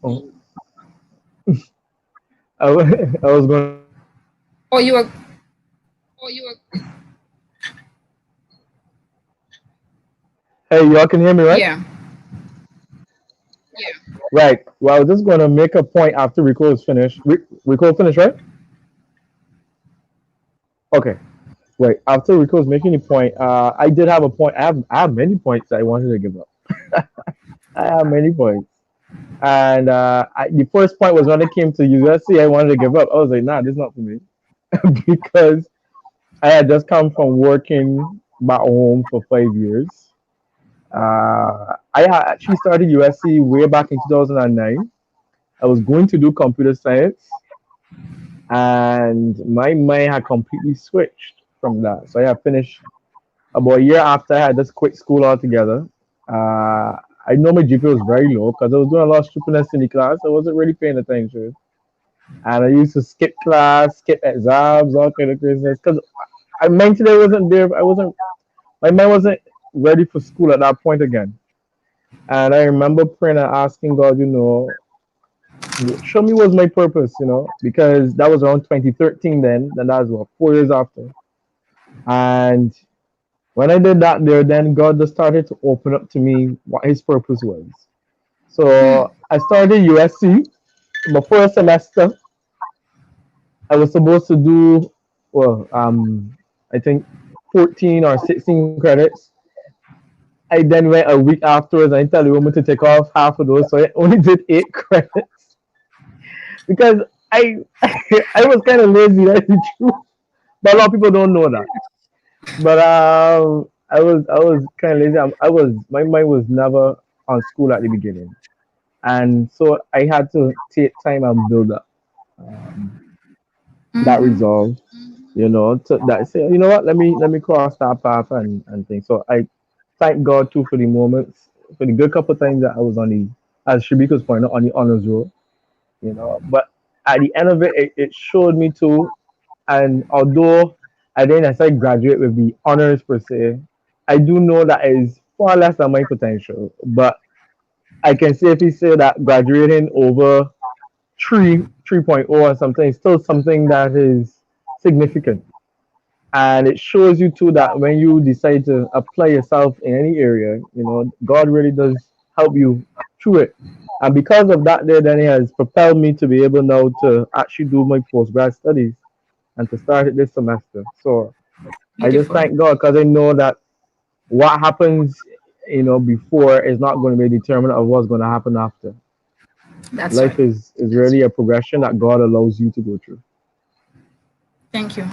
Oh, I was going to say that I was going to Oh, say you are. that. Hey, y'all can hear me, right? Yeah. Right. Well, I was just going to make a point after Rico is finished. Rico finished, right? Okay. Right. After Rico was making a point, I did have a point. I have many points I wanted to give up. I have many points. And the first point was when it came to USC, I wanted to give up. I was like, nah, this is not for me. Because I had just come from working back home for 5 years. I had actually started USC way back in 2009. I was going to do computer science, and my mind had completely switched from that. So I had finished about a year after I had just quit school altogether. I know my GPA was very low because I was doing a lot of stupidness in the class. I wasn't really paying attention. And I used to skip class, skip exams, all kind of craziness. Because I mentally wasn't there. My mind wasn't ready for school at that point again. And I remember praying and asking God, show me what's my purpose, because that was around 2013 then, and that was what, 4 years after. And when I did that there, then God just started to open up to me what his purpose was. So I started USC. My first semester, I was supposed to do, well, I think 14 or 16 credits. I then went a week afterwards and I tell the woman to take off half of those, so I only did 8 credits because I I was kind of lazy. That's the truth, but a lot of people don't know that. But I was kind of lazy. My mind was never on school at the beginning, and so I had to take time and build up that Mm-hmm. resolve. To that say, you know what? Let me cross that path and things. So I thank God too for the moments, for the good couple times that I was on the, as Shabika's point out, on the honors roll. But at the end of it, it showed me too. And although I didn't necessarily graduate with the honors per se, I do know that it is far less than my potential. But I can safely say that graduating over 3.0 or something is still something that is significant. And it shows you too that when you decide to apply yourself in any area, God really does help you through it. And because of that, then it has propelled me to be able now to actually do my postgrad studies and to start it this semester. So I just Beautiful. thank God because I know that what happens, before is not going to be a determinant of what's going to happen after. That's Life right. is really a progression that God allows you to go through. Thank you.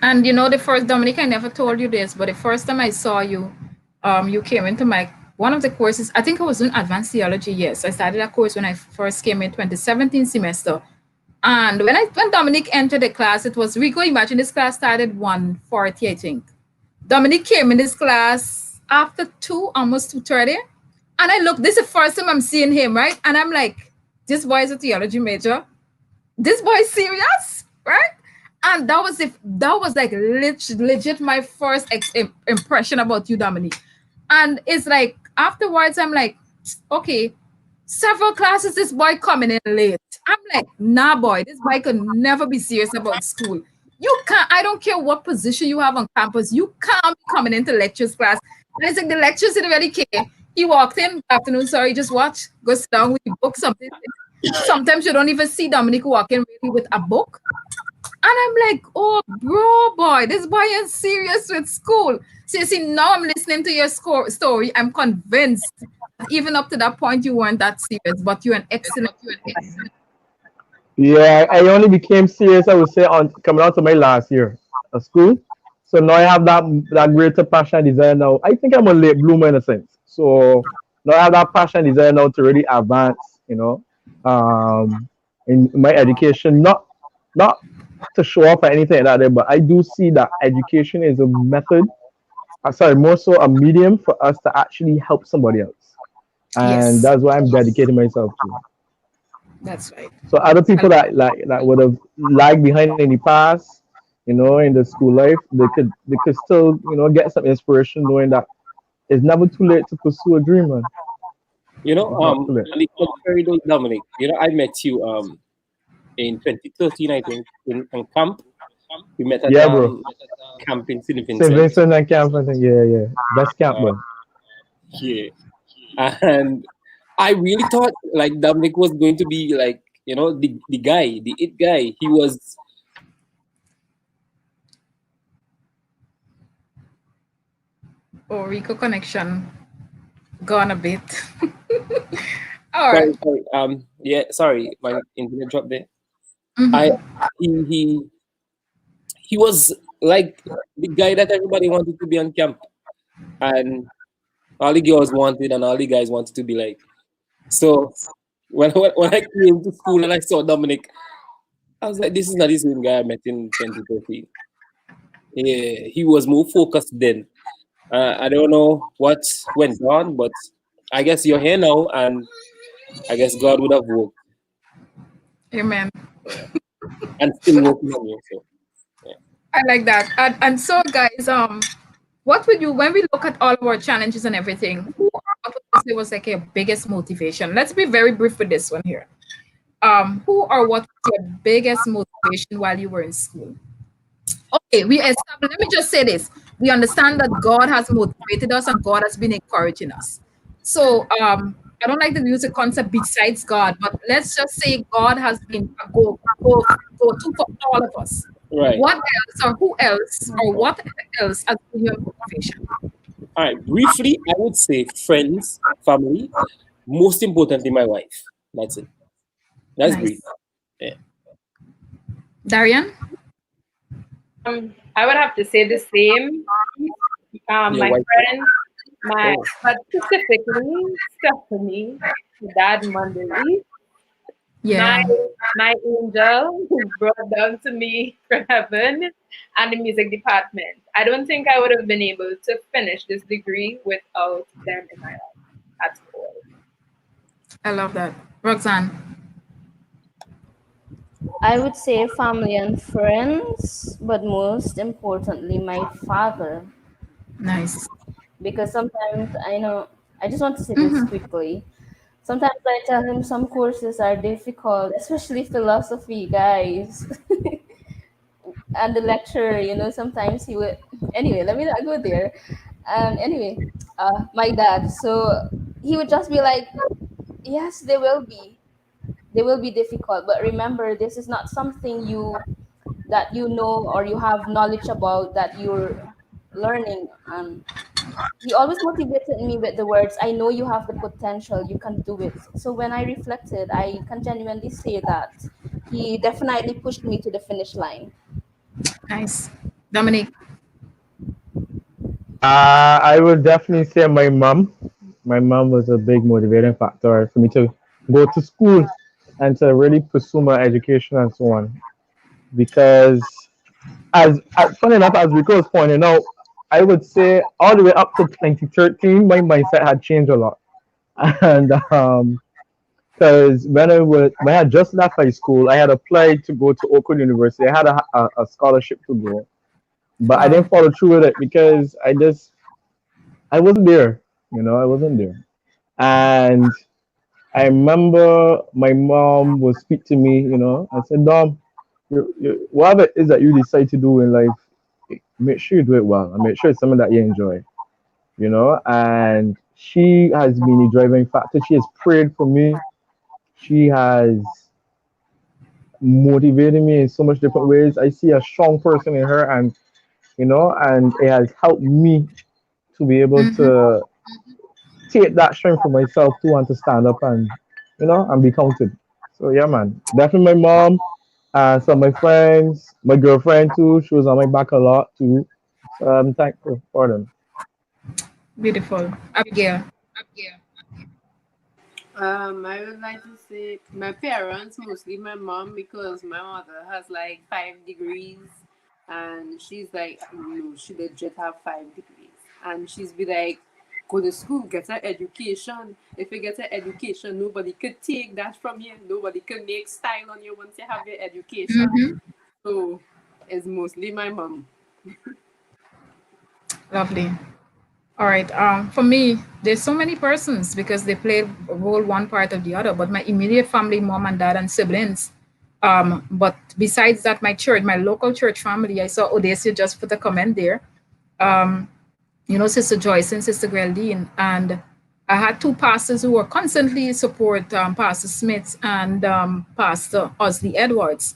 And the first Dominic, I never told you this, but the first time I saw you, you came into my one of the courses. I think I was doing advanced theology. Yes, I started a course when I first came in 2017 semester. And when Dominic entered the class, it was Rico. Imagine this class started 1:40, I think. Dominic came in this class after almost 2:30. And I look, this is the first time I'm seeing him, right? And I'm like, this boy is a theology major. This boy is serious, right? And that was like legit my first impression about you, Dominic. And it's like afterwards, I'm like, okay, several classes, this boy coming in late. I'm like, nah, boy, this boy could never be serious about school. You can't, I don't care what position you have on campus, you can't be coming into lectures class. And it's like the lectures didn't really care. He walked in, afternoon, sorry, just watch, go sit down with your book, something. Sometimes you don't even see Dominic walking really with a book. And I'm like, oh, bro, boy, this boy is serious with school. So you see, now I'm listening to your story. I'm convinced that even up to that point, you weren't that serious, but you're an excellent student. Yeah, I only became serious, I would say, on coming out to my last year of school. So now I have that greater passion and desire now. I think I'm a late bloomer in a sense. So now I have that passion and desire now to really advance, in my education. Not to show off or anything like that, but I do see that education is a method. Sorry, more so a medium for us to actually help somebody else, and Yes, that's why I'm dedicating myself to. that's right. So other I people that would have lagged behind in the past, in the school life, they could still get some inspiration knowing that it's never too late to pursue a dream, man. It's not too late. On the contrary though, Dominic, I met you in 2013, I think, in camp. We met at Yeah, bro. camp in St. St. Vincent. Vincent and Camp, I think. Yeah, yeah. Best camp, Uh, bro. yeah. And I really thought like Dominic was going to be like, the guy, the it guy. He was oh, Rico connection gone a bit. All right. sorry, yeah, sorry, my internet dropped there. I Mm-hmm. he he was like the guy that everybody wanted to be on camp. And all the girls wanted and all the guys wanted to be like. So when I came to school and I saw Dominic, I was like, this is not the same guy I met in 2013. Yeah, he was more focused then. I don't know what went on, but I guess you're here now, and I guess God would have worked Amen. and still working on you. So yeah. I like that. And so, guys, what would you, when we look at all of our challenges and everything, what would you say was like your biggest motivation? Let's be very brief with this one here. Who or what was your biggest motivation while you were in school? Okay, let me just say this. We understand that God has motivated us and God has been encouraging us. So I don't like to use the concept besides God, but let's just say God has been a go to for all of us. Right. What else or who else or what else has been your motivation? All right. Briefly, I would say friends, family, most importantly, my wife. That's it. That's brief. Nice. Yeah. Darian? I would have to say the same. Your My wife. friends, my Oh, but specifically Stephanie, that Monday, my Yeah. my angel who brought down to me from heaven, and the music department. I don't think I would have been able to finish this degree without them in my life at all. I love that. Roxanne. I would say family and friends, but most importantly, my father. Nice. Because sometimes I know, I just want to say this quickly. Sometimes I tell him some courses are difficult, especially philosophy, guys. And the lecturer, sometimes he would. Anyway, let me not go there. Anyway, my dad. So he would just be like, "Yes, they will be difficult, but remember, this is not something that you know or you have knowledge about that you're learning." He always motivated me with the words, "I know you have the potential, you can do it." So when I reflected, I can genuinely say that he definitely pushed me to the finish line. Nice. Dominic. I would definitely say my mom. My mom was a big motivating factor for me to go to school and to really pursue my education and so on. Because as funny enough as Rico was pointing out, I would say all the way up to 2013, my mindset had changed a lot. And because when I had just left high school, I had applied to go to Oakwood University. I had a scholarship to go, but I Wow. didn't follow through with it because I wasn't there. I wasn't there. And I remember my mom would speak to me. I said, "Mom, whatever it is that you decide to do in life, make sure you do it well and make sure it's something that you enjoy." And she has been a driving factor. She has prayed for me. She has motivated me in so much different ways. I see a strong person in her, and it has helped me to be able Mm-hmm. to take that strength for myself too and to stand up and be counted. So yeah, man, definitely my mom, some of my friends, my girlfriend too. She was on my back a lot too. So I'm thankful for them. Beautiful. Abigail. I would like to say my parents, mostly my mom, because my mother has like 5 degrees, and she's like, no, she legit have 5 degrees, and she's be like, go to school, get an education. If you get an education, nobody could take that from you. Nobody could make style on you once you have your education. Mm-hmm. So it's mostly my mom. Lovely. All right. For me, there's so many persons because they play a role one part of the other. But my immediate family, mom and dad and siblings. But besides that, my church, my local church family, I saw Odesia just put a comment there. Um, Sister Joyce and Sister Geraldine. And I had two pastors who were constantly support Pastor Smith and Pastor Osley Edwards.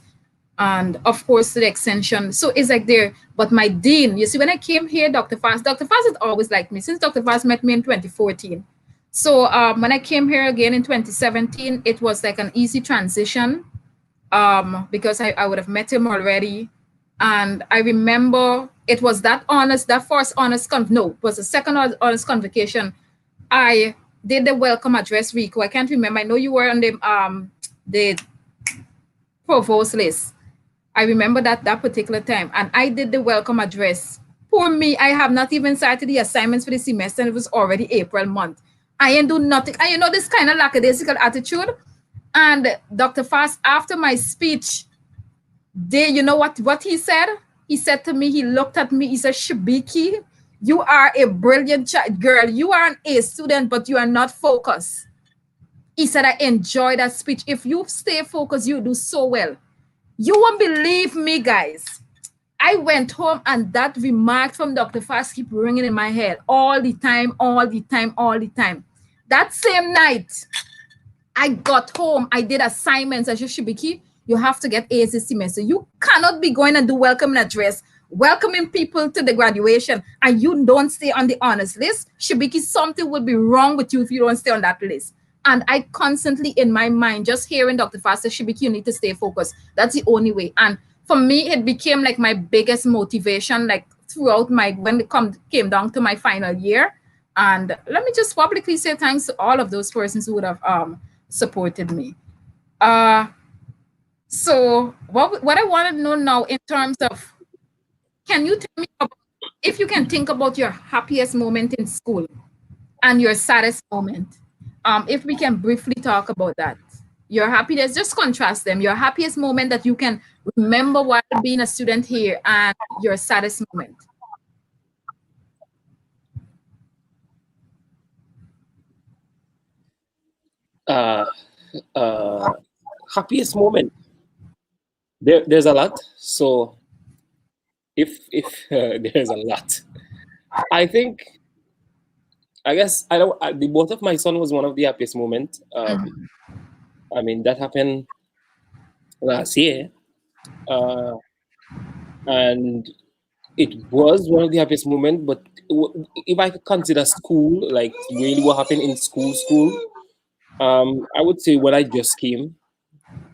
And of course, to the extension. So it's like there, but my dean, you see, when I came here, Dr. Fast had always liked me since Dr. Fast met me in 2014. So when I came here again in 2017, it was like an easy transition because I would have met him already. And I remember it was that first honest, no, it was the second honest convocation. I did the welcome address, Rico. I can't remember. I know you were on the provost list. I remember that particular time, and I did the welcome address. Poor me, I have not even started the assignments for the semester, and it was already April month. I ain't do nothing. And this kind of lackadaisical attitude. And Dr. Fast, after my speech, you know what he said? He said to me, he looked at me, he said, Shibiki, you are a brilliant girl. You are an A student, but you are not focused. He said, I enjoy that speech. If you stay focused, you do so well. You won't believe me, guys. I went home and that remark from Dr. Fast keep ringing in my head all the time, all the time, all the time. That same night, I got home. I did assignments. I said, Shibiki, you have to get A's this semester. You cannot be going and do welcoming address, welcoming people to the graduation, and you don't stay on the honors list. Shibiki, something will be wrong with you if you don't stay on that list. And I constantly in my mind, just hearing Dr. Fast say, Shibiki, you need to stay focused. That's the only way. And for me, it became like my biggest motivation, like throughout my when it came down to my final year. And let me just publicly say thanks to all of those persons who would have supported me. Uh, so what I want to know now in terms of, can you tell me about, if you can think about your happiest moment in school and your saddest moment? If we can briefly talk about that. Your happiness, just contrast them. Your happiest moment that you can remember while being a student here and your saddest moment. Uh, uh, Happiest moment. There's a lot. So if there's a lot, I think I guess I don't. The birth of my son was one of the happiest moments. I mean that happened last year, uh, and it was one of the happiest moments. But if I could consider school, like really what happened in school, I would say when I just came.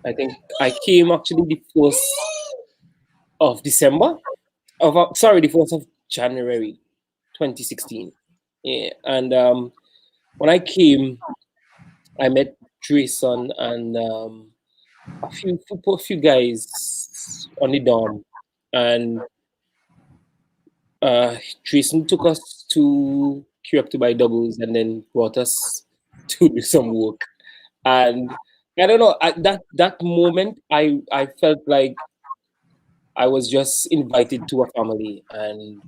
I think I came actually the 1st of December sorry, the 1st of January, 2016. Yeah, and when I came, I met Jason and a few guys on the dorm, and Jason took us to queue up to buy doubles, and then brought us to do some work. And I don't know, at that moment, I felt like I was just invited to a family, and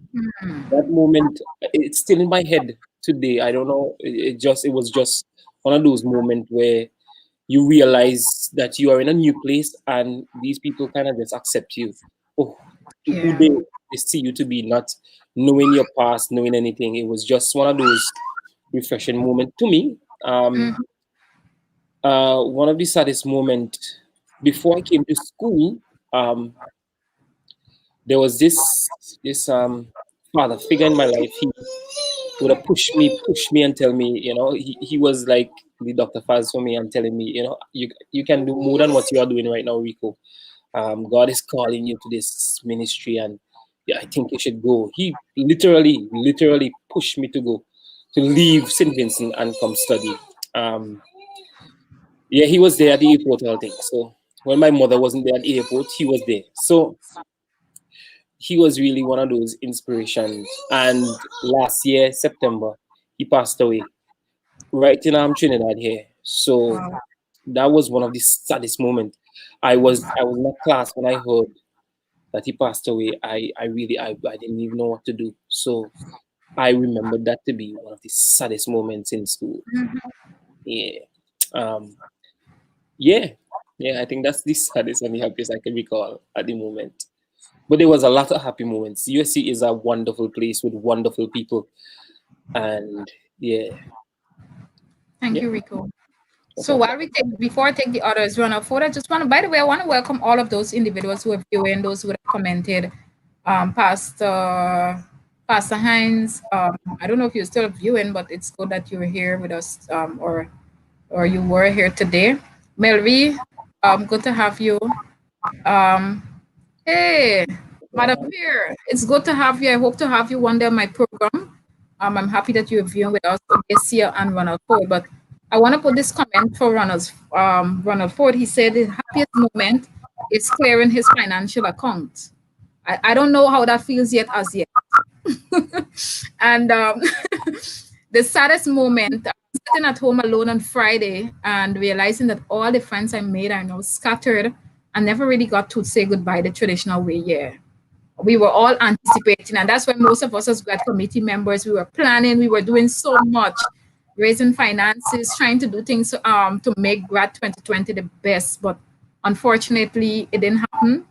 that moment, it's still in my head today. I don't know. It was just one of those moments where you realize that you are in a new place and these people kind of just accept you. Oh, who Yeah. they see you to be, not knowing your past, knowing anything. It was just one of those refreshing moments to me. Mhm. One of the saddest moment before I came to school. There was this father figure in my life. He would have pushed me and tell me, he was like the Dr. Faz for me and telling me, you can do more than what you are doing right now, Rico. God is calling you to this ministry, and yeah, I think you should go. He literally pushed me to go, to leave St. Vincent and come study. Um, yeah, he was there at the airport, I think. So when my mother wasn't there at the airport, he was there. So he was really one of those inspirations. And last year, September, he passed away right in Trinidad here. So Wow. that was one of the saddest moments. I was in a class when I heard that he passed away. I didn't even know what to do. So I remember that to be one of the saddest moments in school. Yeah. Um, yeah. Yeah, I think that's the saddest and the happiest I can recall at the moment. But there was a lot of happy moments. USC is a wonderful place with wonderful people, and yeah, Thank yeah, you, Rico. no So problem. while we take, before I take the others run off, I just want to, by the way, I want to welcome all of those individuals who have viewing, those who have commented. Pastor Hines, I don't know if you're still viewing, but it's good that you're here with us, or you were here today. Melvi, good to have you. Um, hey, Madam Pierre, it's good to have you. I hope to have you one day on my program. I'm happy that you're viewing with us this year and Ronald Ford. But I want to put this comment for Ronald Ford. He said the happiest moment is clearing his financial account. I don't know how that feels yet as yet. And the saddest moment, sitting at home alone on Friday and realizing that all the friends I made are now scattered and never really got to say goodbye the traditional way. Yeah, we were all anticipating, and that's why most of us as grad committee members, we were planning, we were doing so much, raising finances, trying to do things to make grad 2020 the best. But unfortunately, it didn't happen.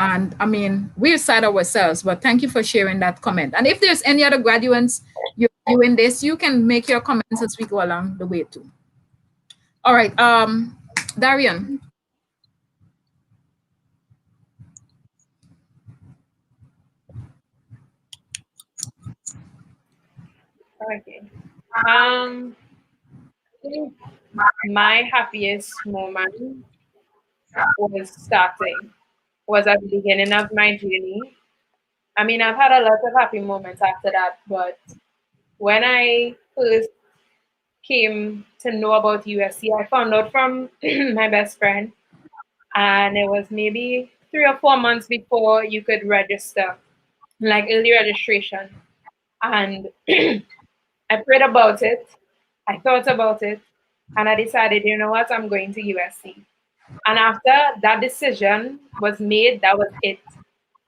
And I mean, we're sad ourselves, but thank you for sharing that comment. And if there's any other graduates you're viewing this, you can make your comments as we go along the way too. All right, Darian. Okay. I think my happiest moment was starting. was at the beginning of my journey. I mean, I've had a lot of happy moments after that, but when I first came to know about USC, I found out from my best friend, and it was maybe 3 or 4 months before you could register, like early registration. And I prayed about it, I thought about it, and I decided, you know what, I'm going to USC. And after that decision was made, that was it.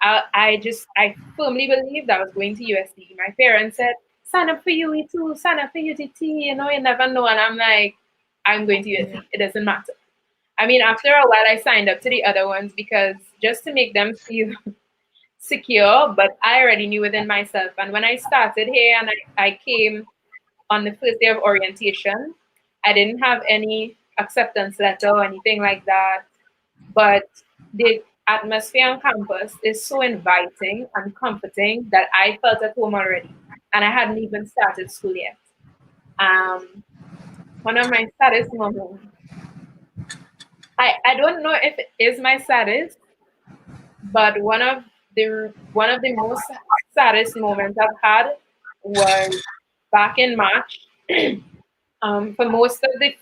I firmly believed I was going to USC. My parents said, sign up for UE too, sign up for UTT, you never know. And I'm like, I'm going to Yeah. USC. It doesn't matter. I mean, after a while, I signed up to the other ones because just to make them feel secure, but I already knew within myself. And when I started here and I came on the first day of orientation, I didn't have any acceptance letter or anything like that. But the atmosphere on campus is so inviting and comforting that I felt at home already. And I hadn't even started school yet. Um, One of my saddest moments. I don't know if it is my saddest, but one of the most saddest moments I've had was back in March. For most of the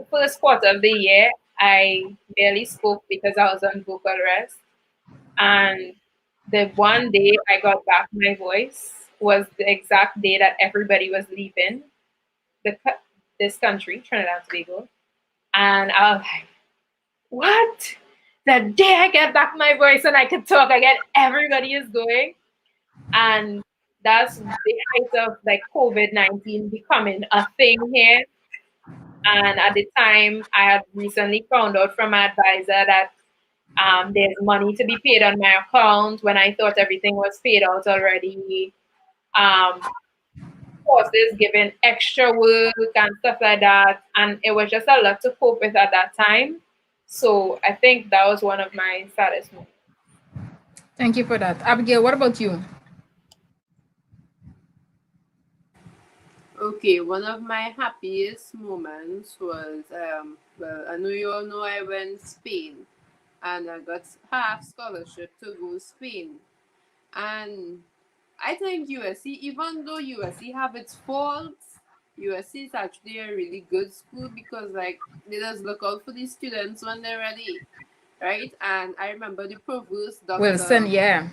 first quarter of the year, I barely spoke because I was on vocal rest. And the one day I got back my voice was the exact day that everybody was leaving this country, Trinidad and Tobago. And I was like, what? The day I get back my voice and I could talk again, everybody is going. And that's the height of like COVID-19 becoming a thing here. And at the time, I had recently found out from my advisor that there's money to be paid on my account when I thought everything was paid out already. Um, Courses given extra work and stuff like that. And it was just a lot to cope with at that time. So I think that was one of my saddest moments. Thank you for that. Abigail, what about you? Okay, one of my happiest moments was well, I know you all know I went Spain and I got half scholarship to go Spain. And I think USC, even though USC have its faults, USC is actually a really good school because like they just look out for the students when they're ready, right? And I remember the provost, Wilson, Dr. yeah.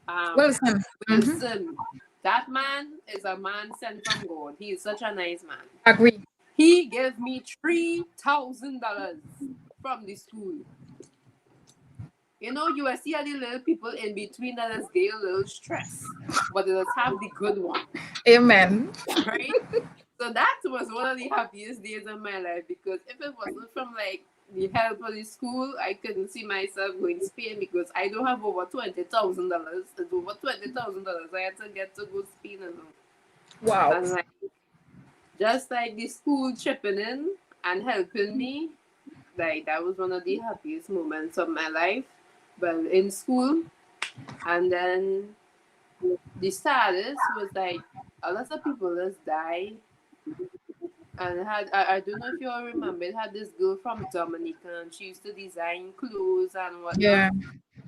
Um, Wilson. Mm-hmm. Wilson. That man is a man sent from God. He is such a nice man. Agree. He gave me $3,000 from the school. USC are the little people in between that just get a little stress, but they just have the good one, Amen. right? So that was one of the happiest days of my life because if it wasn't from like the help of the school, I couldn't see myself going to Spain because I don't have over $20,000. It's over $20,000 I had to get to go Spain alone. Wow. And like just like the school chipping in and helping me, like that was one of the happiest moments of my life. Well, in school, and then the saddest was like a lot of people just died. And I don't know if you all remember, it had this girl from Dominica and she used to design clothes and whatnot. Yeah.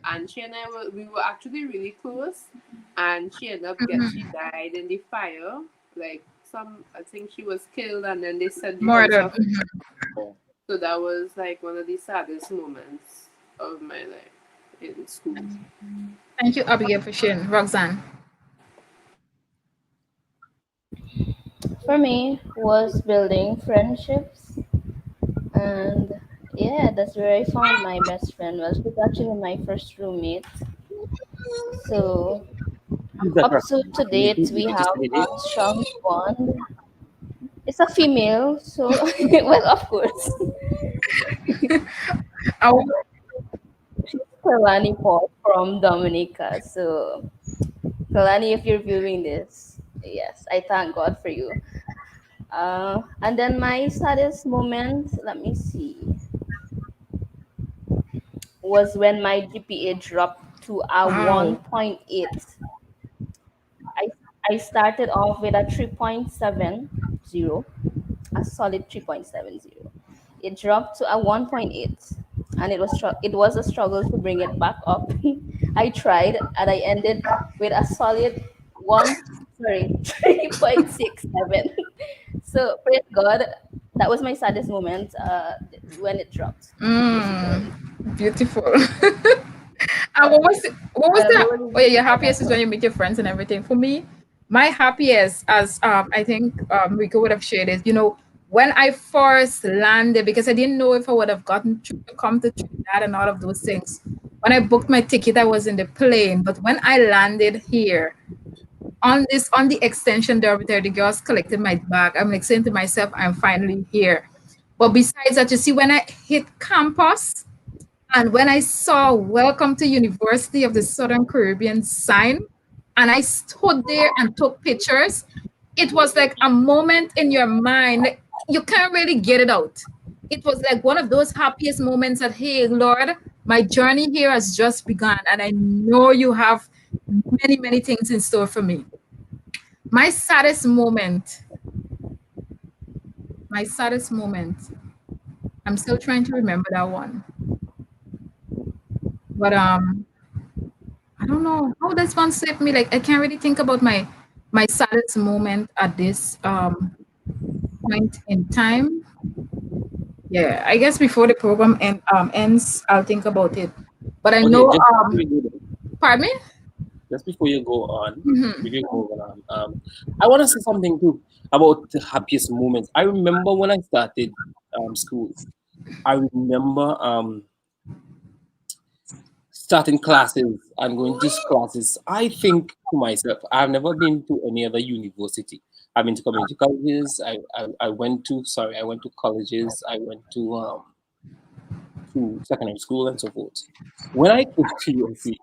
And she and we were actually really close. And she ended up she Mm-hmm. died in the fire. Like I think she was killed and then they set the house Murdered. up. So that was like one of the saddest moments of my life in school. Thank you, Abigail, for sharing. Roxanne. For me, was building friendships, and yeah, that's where I found my best friend. Well, she's actually my first roommate. So Who's that up person? to You, date, we you just have said a it. strong bond. It's a female, so well, of course, Oh, she's Kalani Paul from Dominica. So Kalani, if you're viewing this, yes, I thank God for you. And then my saddest moment, let me see, was when my GPA dropped to a wow. 1.8. I, I started off with a 3.70, a solid 3.70. It dropped to a 1.8. and it was a struggle to bring it back up. I tried, and I ended with a solid 3.67. So praise God, that was my saddest moment when it dropped, basically. Beautiful. And what was And that? what was Oh yeah, your your happiest is when background? you meet your friends and everything. For me, my happiest, as I think Rico would have shared, is when I first landed, because I didn't know if I would have gotten to come to Trinidad and all of those things. When I booked my ticket, I was in the plane, but when I landed here on the extension dormitory, the girls collected my bag. I'm like saying to myself, I'm finally here. But besides that, you see, when I hit campus, and when I saw Welcome to University of the Southern Caribbean sign, and I stood there and took pictures, it was like a moment in your mind. Like, you can't really get it out. It was like one of those happiest moments that, hey, Lord, my journey here has just begun, and I know you have many, many things in store for me. My saddest moment, my saddest moment, I'm still trying to remember that one. But I don't know how this one slipped me. Like I can't really think about my saddest moment at this point in time. Yeah, I guess before the program ends, I'll think about it. But I Okay, know just before you go, pardon me? just before you go on, Hmm. before you go on, I want to say something too about the happiest moments. I remember when I started school. I remember starting classes and going to classes. I think to myself, I've never been to any other university. I've been to community colleges. I went to I went to colleges. I went to secondary school and so forth. When I came to USC,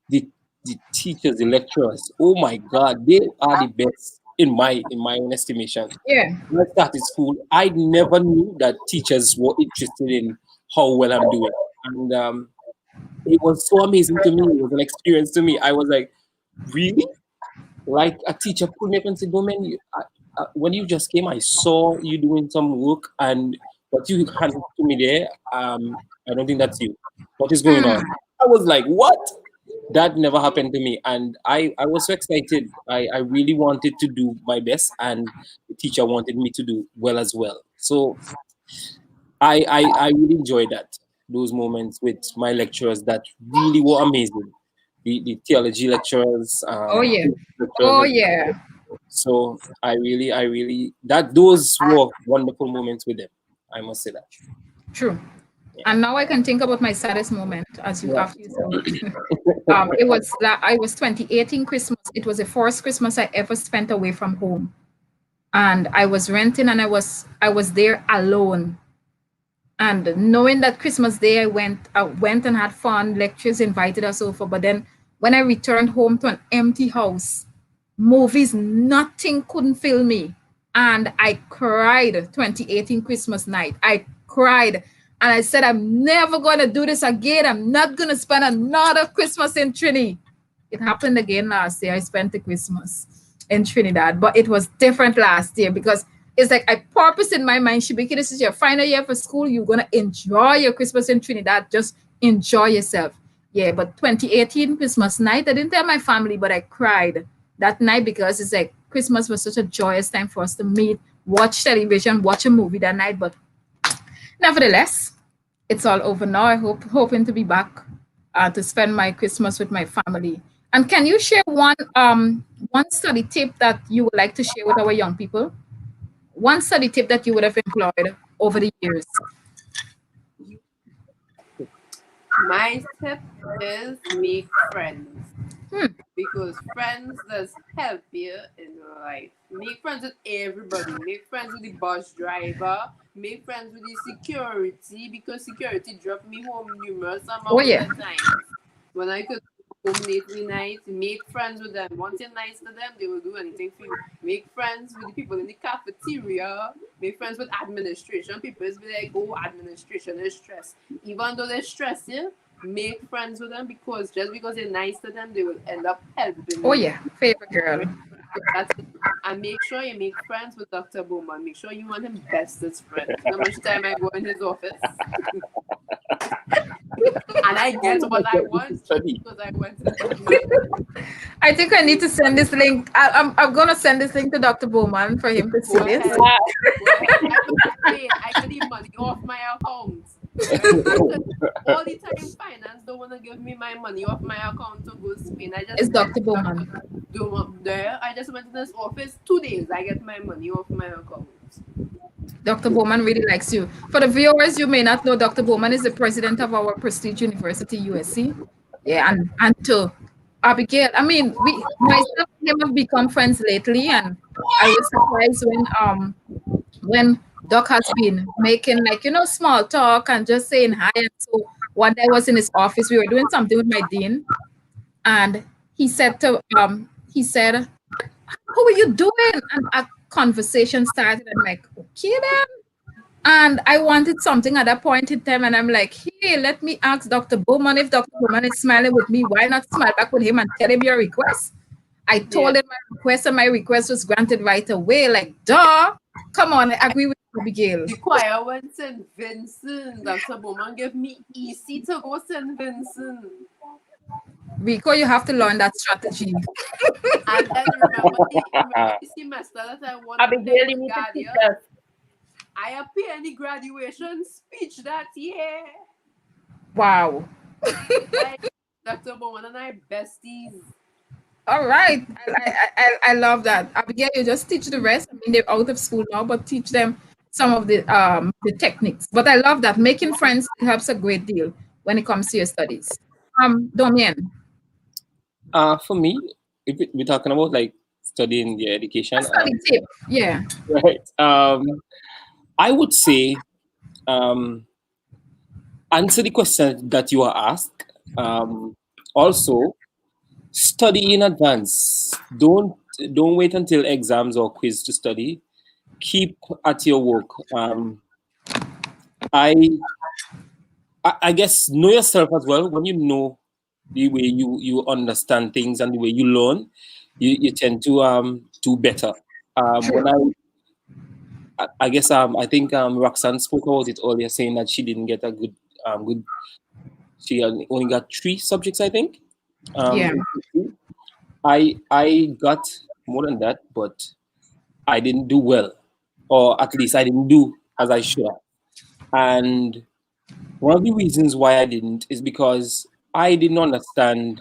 the the teachers, the lecturers, oh my God, they are the best in my own estimation. Yeah. When I started school, I never knew that teachers were interested in how well I'm doing, and it was so amazing to me. It was an experience to me. I was like, really? Like a teacher pulled me up and said, "Woman, when you just came, I saw you doing some work, and what you handed to me there, I don't think that's you. What is going on?" I was like, "What?" That never happened to me, and I was so excited. I really wanted to do my best, and the teacher wanted me to do well as well. So I really enjoyed that, those moments with my lecturers that really were amazing. The theology lecturers, Oh yeah. lecturers Oh as yeah. well. So I really that those were wonderful moments with them. I must say that. True. Yeah. And now I can think about my saddest moment as you Yeah. after you said it. I was 2018 Christmas. It was the first Christmas I ever spent away from home. And I was renting and I was there alone. And knowing that Christmas Day I went and had fun, lectures invited us over. But then when I returned home to an empty house, movies, nothing couldn't fill me. And I cried 2018 Christmas night. I cried and I said, I'm never going to do this again. I'm not going to spend another Christmas in Trinity. It happened again last year. I spent the Christmas in Trinidad, but it was different last year because it's like I purpose in my mind, Shibiki, this is your final year for school. You're going to enjoy your Christmas in Trinidad. Just enjoy yourself. Yeah, but 2018 Christmas night, I didn't tell my family, but I cried that night because it's like Christmas was such a joyous time for us to meet, watch television, watch a movie that night. But nevertheless, it's all over now. Hoping to be back to spend my Christmas with my family. And can you share one study tip that you would like to share with our young people? One study tip that you would have employed over the years. My tip is make friends Hmm. because friends does help you in your life. Make friends with everybody. Make friends with the bus driver. Make friends with the security because security dropped me home numerous Oh amounts yeah. of times. When I could go home late at night, make friends with them. Once you're nice to them, they will do anything for you. Make friends with the people in the cafeteria. Make friends with administration. People is be like, oh, administration is stress. Even though they stress you, make friends with them because just because you're nice to them, they will end up helping Oh you. yeah. Favorite girl. Right? So that's it. And make sure you make friends with Dr. Bowman. Make sure you want him best as friend. How much time I go in his office. And I get what I want because I went to the I think I need to send this link. I'm gonna send this link to Dr. Bowman for him to see Go this. ahead. Go ahead. I could need money off my account. All the time finance don't want to give me my money off my account to go Spain. I just It's Dr. Bowman. do up there. I just went to this office 2 days. I get my money off my account. Dr. Bowman really likes you. For the viewers, you may not know Dr. Bowman is the president of our prestige university, USC. Yeah, and to Abigail, I mean, we myself and him have become friends lately, and I was surprised when Doc has been making like small talk and just saying hi. And so one day I was in his office, we were doing something with my dean, and he said, "How are you doing?" And a conversation started. I'm like, "Okay then." And I wanted something at that point in time, and I'm like, "Hey, let me ask Dr. Bowman if Dr. Bowman is smiling with me. Why not smile back with him and tell him your request?" I told him my request, and my request was granted right away. Like, duh. Come on, I agree with Abigail. The choir went St. Vincent. Dr. Bowman gave me easy to go St. Vincent. Rico, you have to learn that strategy. And then remember the semester that I wanted Abigail, you to need to teach Guardian. us. I appeared in the graduation speech that year. Wow. Dr. Bowman and I besties. All right. I love that. Abigail, you just teach the rest. I mean, they're out of school now, but teach them some of the techniques. But I love that. Making friends helps a great deal when it comes to your studies. Domien. For me, if we're talking about like studying the education, Study tip. Yeah. right? I would say answer the question that you are asked. Also, study in advance. Don't wait until exams or quiz to study. Keep at your work. I guess know yourself as well. When you know the way you understand things and the way you learn, you tend to do better. When I guess I think Roxanne spoke about it earlier, saying that she didn't get a good. She only got 3 subjects, I think. Yeah. I got more than that, but I didn't do well, or at least I didn't do as I should have. And one of the reasons why I didn't is because I didn't understand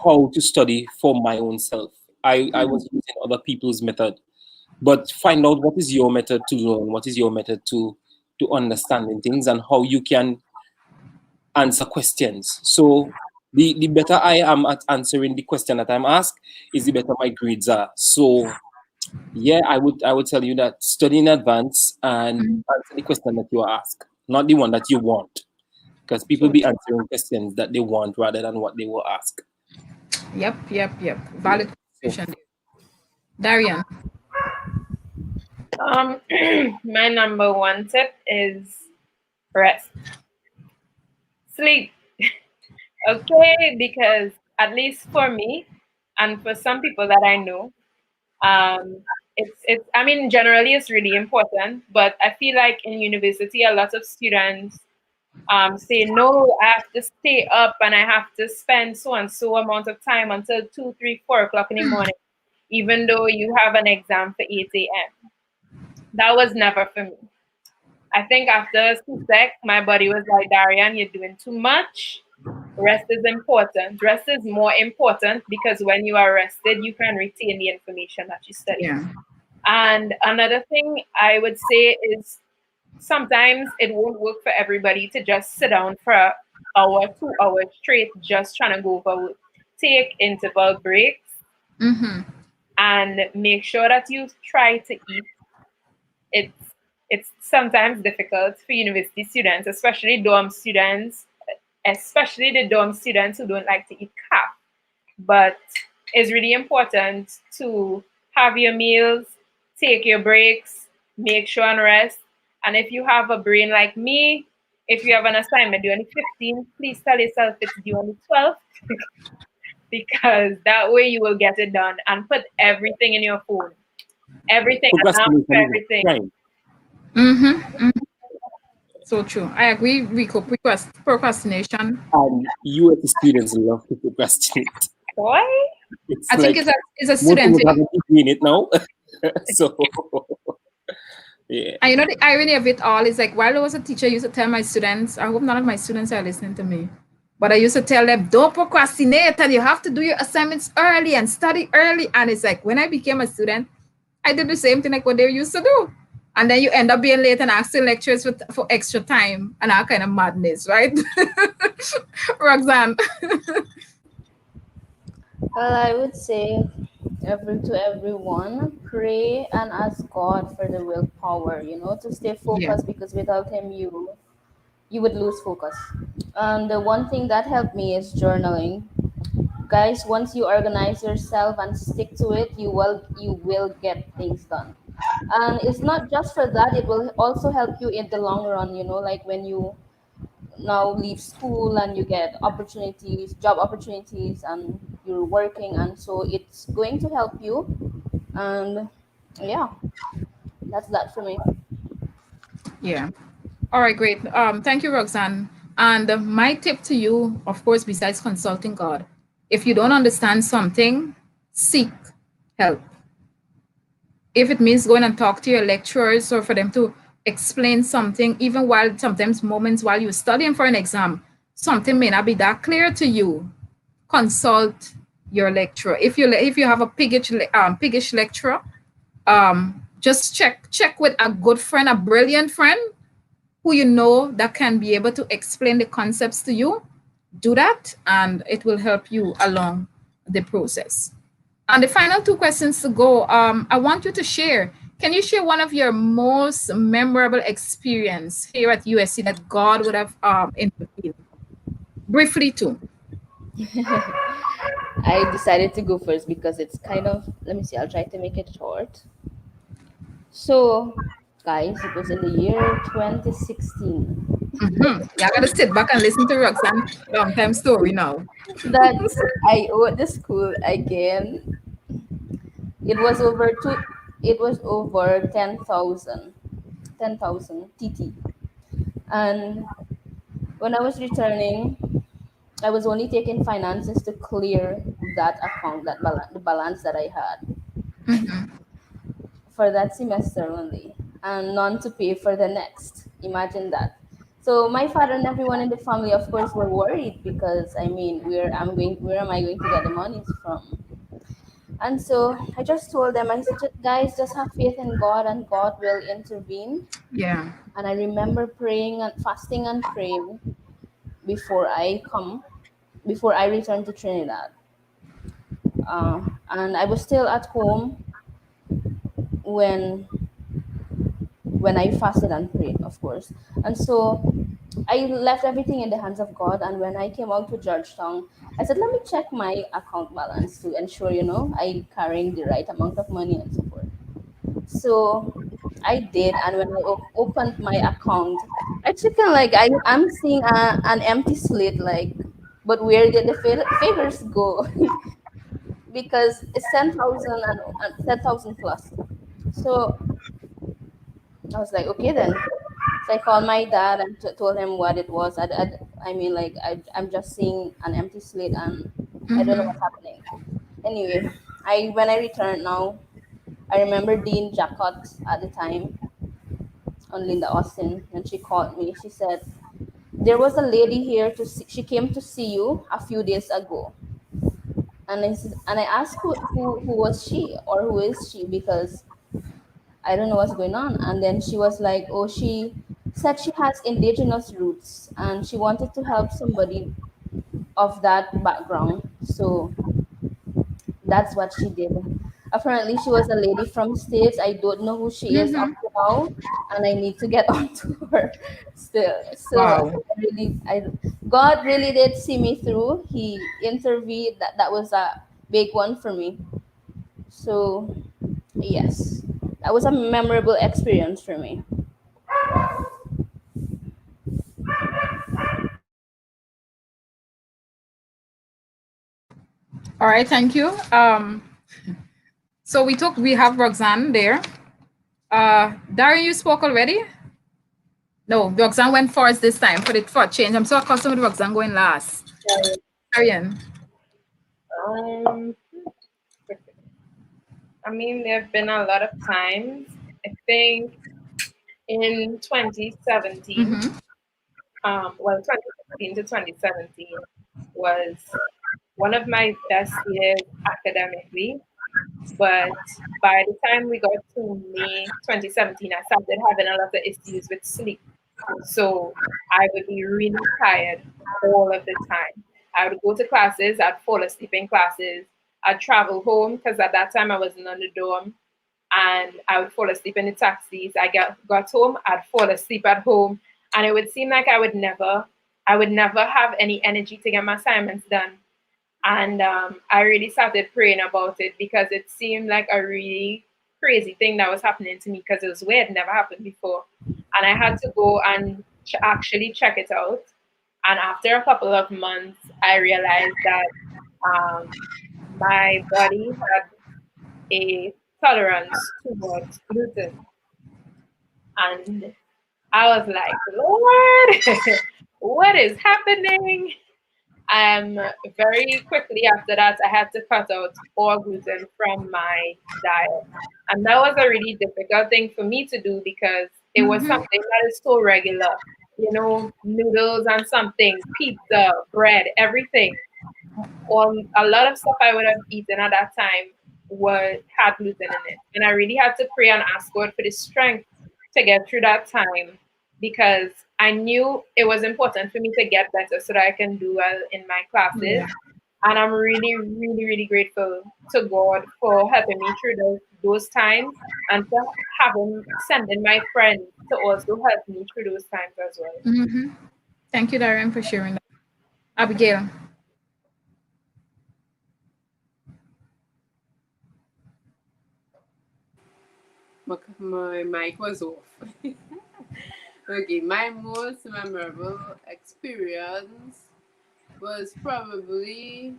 how to study for my own self. I was using other people's method. But find out what is your method to learn, what is your method to understanding things, and how you can answer questions. So the better I am at answering the question that I'm asked, is the better my grades are. So yeah, I would tell you that study in advance and answer the question that you are asked, not the one that you want, because people be answering questions that they want rather than what they were asked. Yep. Valid contribution. Darian. My number one tip is rest. Sleep. Okay, because at least for me and for some people that I know, it's I mean generally it's really important, but I feel like in university a lot of students say no, I have to stay up and I have to spend so and so amount of time until 2, 3, 4 o'clock in the morning, even though you have an exam for 8 a.m. That was never for me. I think after CSEC, my body was like, Darian, you're doing too much. Rest is important. Rest is more important because when you are rested, you can retain the information that you study. Yeah. And another thing I would say is sometimes it won't work for everybody to just sit down for an hour, 2 hours straight, just trying to go over work. Take interval breaks and make sure that you try to eat. It's sometimes difficult for university students, especially dorm students, especially the dorm students who don't like to eat carb. But it's really important to have your meals, take your breaks, make sure and rest. And if you have a brain like me, if you have an assignment due on the 15th, please tell yourself it's due on the 12th because that way you will get it done and put everything in your phone. Everything, alarm for everything. So true. I agree, Rico. Procrastination. And USC students love to procrastinate. Why? It's I think like it's a most of student us have thing. a degree in it now. So yeah. And you know, the irony of it all is like while I was a teacher, I used to tell my students, I hope none of my students are listening to me, but I used to tell them, don't procrastinate and you have to do your assignments early and study early. And it's like when I became a student, I did the same thing like what they used to do. And then you end up being late and asking lecturers for extra time and all kind of madness, right? Roxanne. Well, I would say to everyone, pray and ask God for the willpower, to stay Yeah. focused, because without him you would lose focus. And the one thing that helped me is journaling. Guys, once you organize yourself and stick to it, you will get things done. And it's not just for that, it will also help you in the long run, like when you now leave school and you get opportunities, job opportunities, and you're working, and so it's going to help you. And yeah, that's that for me. Yeah. All right, great. Thank you, Roxanne. And my tip to you, of course, besides consulting God, if you don't understand something, seek help. If it means going and talk to your lecturers or for them to explain something, even while sometimes moments while you're studying for an exam, something may not be that clear to you. Consult your lecturer. If you have a piggish lecturer, just check with a good friend, a brilliant friend who you know that can be able to explain the concepts to you. Do that, and it will help you along the process. And the final two questions to go. I want you to share. Can you share one of your most memorable experience here at USC that God would have intervened? Briefly, too. I decided to go first because it's kind of, let me see, I'll try to make it short. So, guys, it was in the year 2016. Yeah, I gotta sit back and listen to Roxanne long time story now. That I owed the school again. It was over two. It was over 10,000 TT. And when I was returning, I was only taking finances to clear that account, the balance that I had for that semester only, and none to pay for the next. Imagine that. So my father and everyone in the family, of course, were worried because I mean, where am I going to get the monies from? And so I just told them, I said, guys, just have faith in God and God will intervene. Yeah. And I remember praying and fasting and praying before before I returned to Trinidad. And I was still at home when I fasted and prayed, of course. And so I left everything in the hands of God. And when I came out to Georgetown, I said, let me check my account balance to ensure, I'm carrying the right amount of money and so forth. So I did, and when I opened my account, actually kind of like I'm seeing an empty slate, like, but where did the favors go? Because it's 10,000 and 10,000 plus. So I was like, okay then. So I called my dad and told him what it was. I mean, like, I'm just seeing an empty slate and I don't know what's happening. Anyway, when I returned now, I remember Dean Jacot at the time on Linda Austin, and she called me. She said, there was a lady here she came to see you a few days ago. And I asked who was she, or who is she, because I don't know what's going on. And then she was like, oh, she said she has indigenous roots and she wanted to help somebody of that background. So that's what she did. Apparently, she was a lady from States. I don't know who she is up to now, and I need to get onto her still. So Wow. God really did see me through. He intervened. That was a big one for me. So yes, that was a memorable experience for me. All right, thank you. So we have Roxanne there. Darren, you spoke already? No, Roxanne went first this time for a change. I'm so accustomed to Roxanne going last. Arian. Um, I mean, there have been a lot of times. I think in 2017, Mm-hmm. 2016 to 2017 was one of my best years academically. But by the time we got to May 2017, I started having a lot of issues with sleep. So I would be really tired all of the time. I would go to classes, I'd fall asleep in classes, I'd travel home because at that time I wasn't on the dorm, and I would fall asleep in the taxis. Got home, I'd fall asleep at home, and it would seem like I would never have any energy to get my assignments done. And I really started praying about it because it seemed like a really crazy thing that was happening to me because it was weird, never happened before. And I had to go and actually check it out. And after a couple of months, I realized that um, my body had a tolerance towards gluten. And I was like, Lord, what is happening? Very quickly after that, I had to cut out all gluten from my diet. And that was a really difficult thing for me to do because it was Mm-hmm. something that is so regular. You know, noodles and something, pizza, bread, everything. A lot of stuff I would have eaten at that time had gluten in it. And I really had to pray and ask God for the strength to get through that time because I knew it was important for me to get better so that I can do well in my classes. Yeah. And I'm really, really, really grateful to God for helping me through those times and for sending my friends to also help me through those times as well. Mm-hmm. Thank you, Darian, for sharing that. Abigail. My mic was off. Okay, my most memorable experience was probably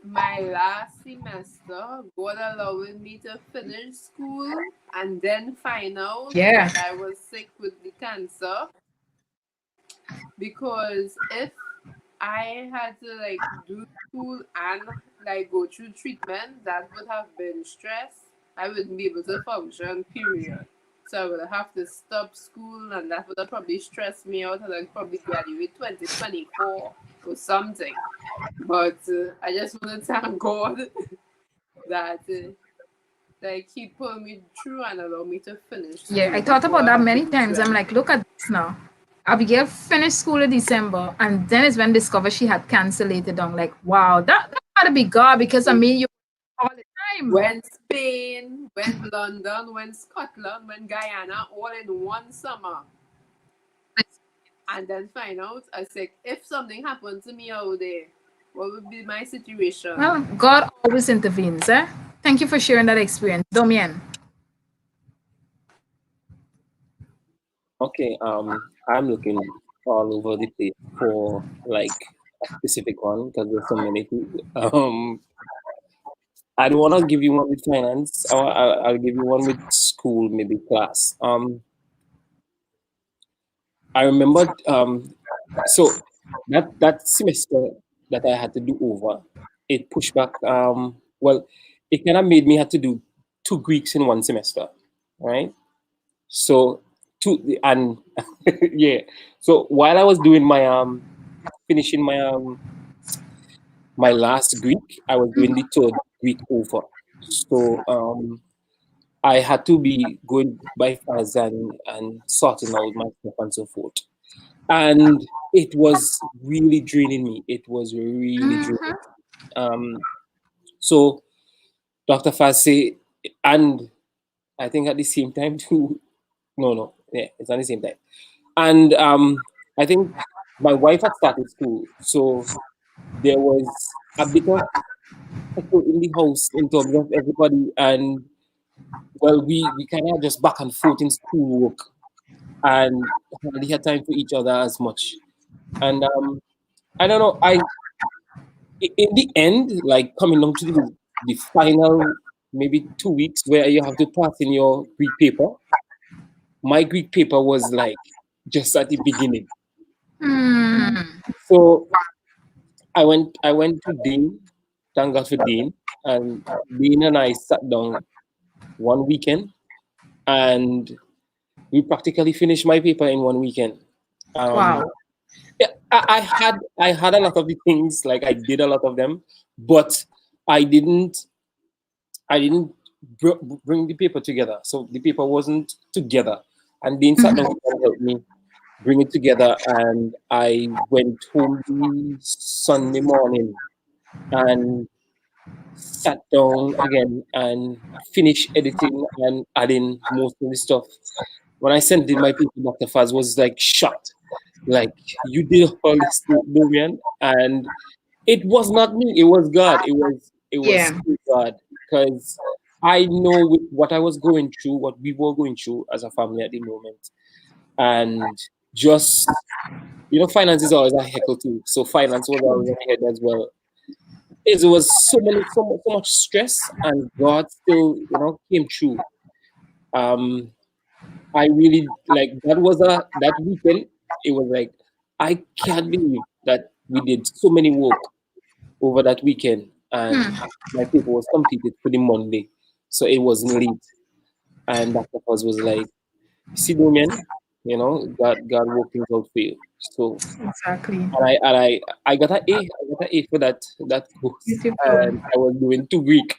my last semester, God allowing me to finish school and then find out Yeah. that I was sick with the cancer. Because if I had to like do school and like go through treatment, that would have been stress. I wouldn't be able to function, period. So I would have to stop school, and that would have probably stressed me out, and I'd probably graduate 2024 or something. But I just want to thank God that like He pulled me through and allowed me to finish Yeah, I school thought before about I that had to many do times. I'm 12. like, look at this now. Abigail finished school in December, and then is when discovered she had cancer later on. Like, wow, that gotta be God because I mean, you all the time. Went Spain, went London, went Scotland, went Guyana, all in one summer. And then find out, I said, if something happened to me out there, what would be my situation? Well, God always intervenes, eh? Thank you for sharing that experience. Domien. Okay, I'm looking all over the place for like a specific one because there's so many. I don't want to give you one with finance. I'll give you one with school, maybe class. I remember so that semester that I had to do over, it pushed back. Well, it kind of made me have to do two Greeks in one semester, right? So two and yeah. So while I was doing my finishing my last Greek, I was doing the third Greek over. So I had to be going by fast and sorting out my stuff and so forth. And it was really draining me. It was really draining. Mm-hmm. Um, so Dr. Faz and I think at the same time too. No, yeah, it's at the same time. And I think my wife had started school, so there was a bit of echo in the house in terms of everybody, and well, we kind of just back and forth in schoolwork and hardly had time for each other as much. And I don't know, in the end, like coming down to the final maybe 2 weeks where you have to pass in your Greek paper, my Greek paper was like just at the beginning. Hmm. So I went to Dean, thank God for Dean, and Dean and I sat down one weekend, and we practically finished my paper in one weekend. Um, Wow. yeah, I had a lot of the things, like I did a lot of them, but I didn't I didn't bring the paper together. So the paper wasn't together. And Dean sat down and helped me bring it together. And I went home the Sunday morning and sat down again and finished editing and adding most of the stuff. When I sent it, my people, Dr. Faz was like shocked. Like, you did all this, Dorian, and it was not me. It was God. It was Yeah. God, because I know with what I was going through, what we were going through as a family at the moment, and just finance is always a heckle too. So finance was always in my head as well. It was so much stress, and God still came through. Um, I really like that weekend. It was like, I can't believe that we did so many work over that weekend, and my paper was completed for the Monday, so it wasn't late. And Dr. Fuzz was like, "See, Damien, God worked things out for you." So, Exactly. and I got an A. I got an A for that course, Beautiful. and I was doing two Greek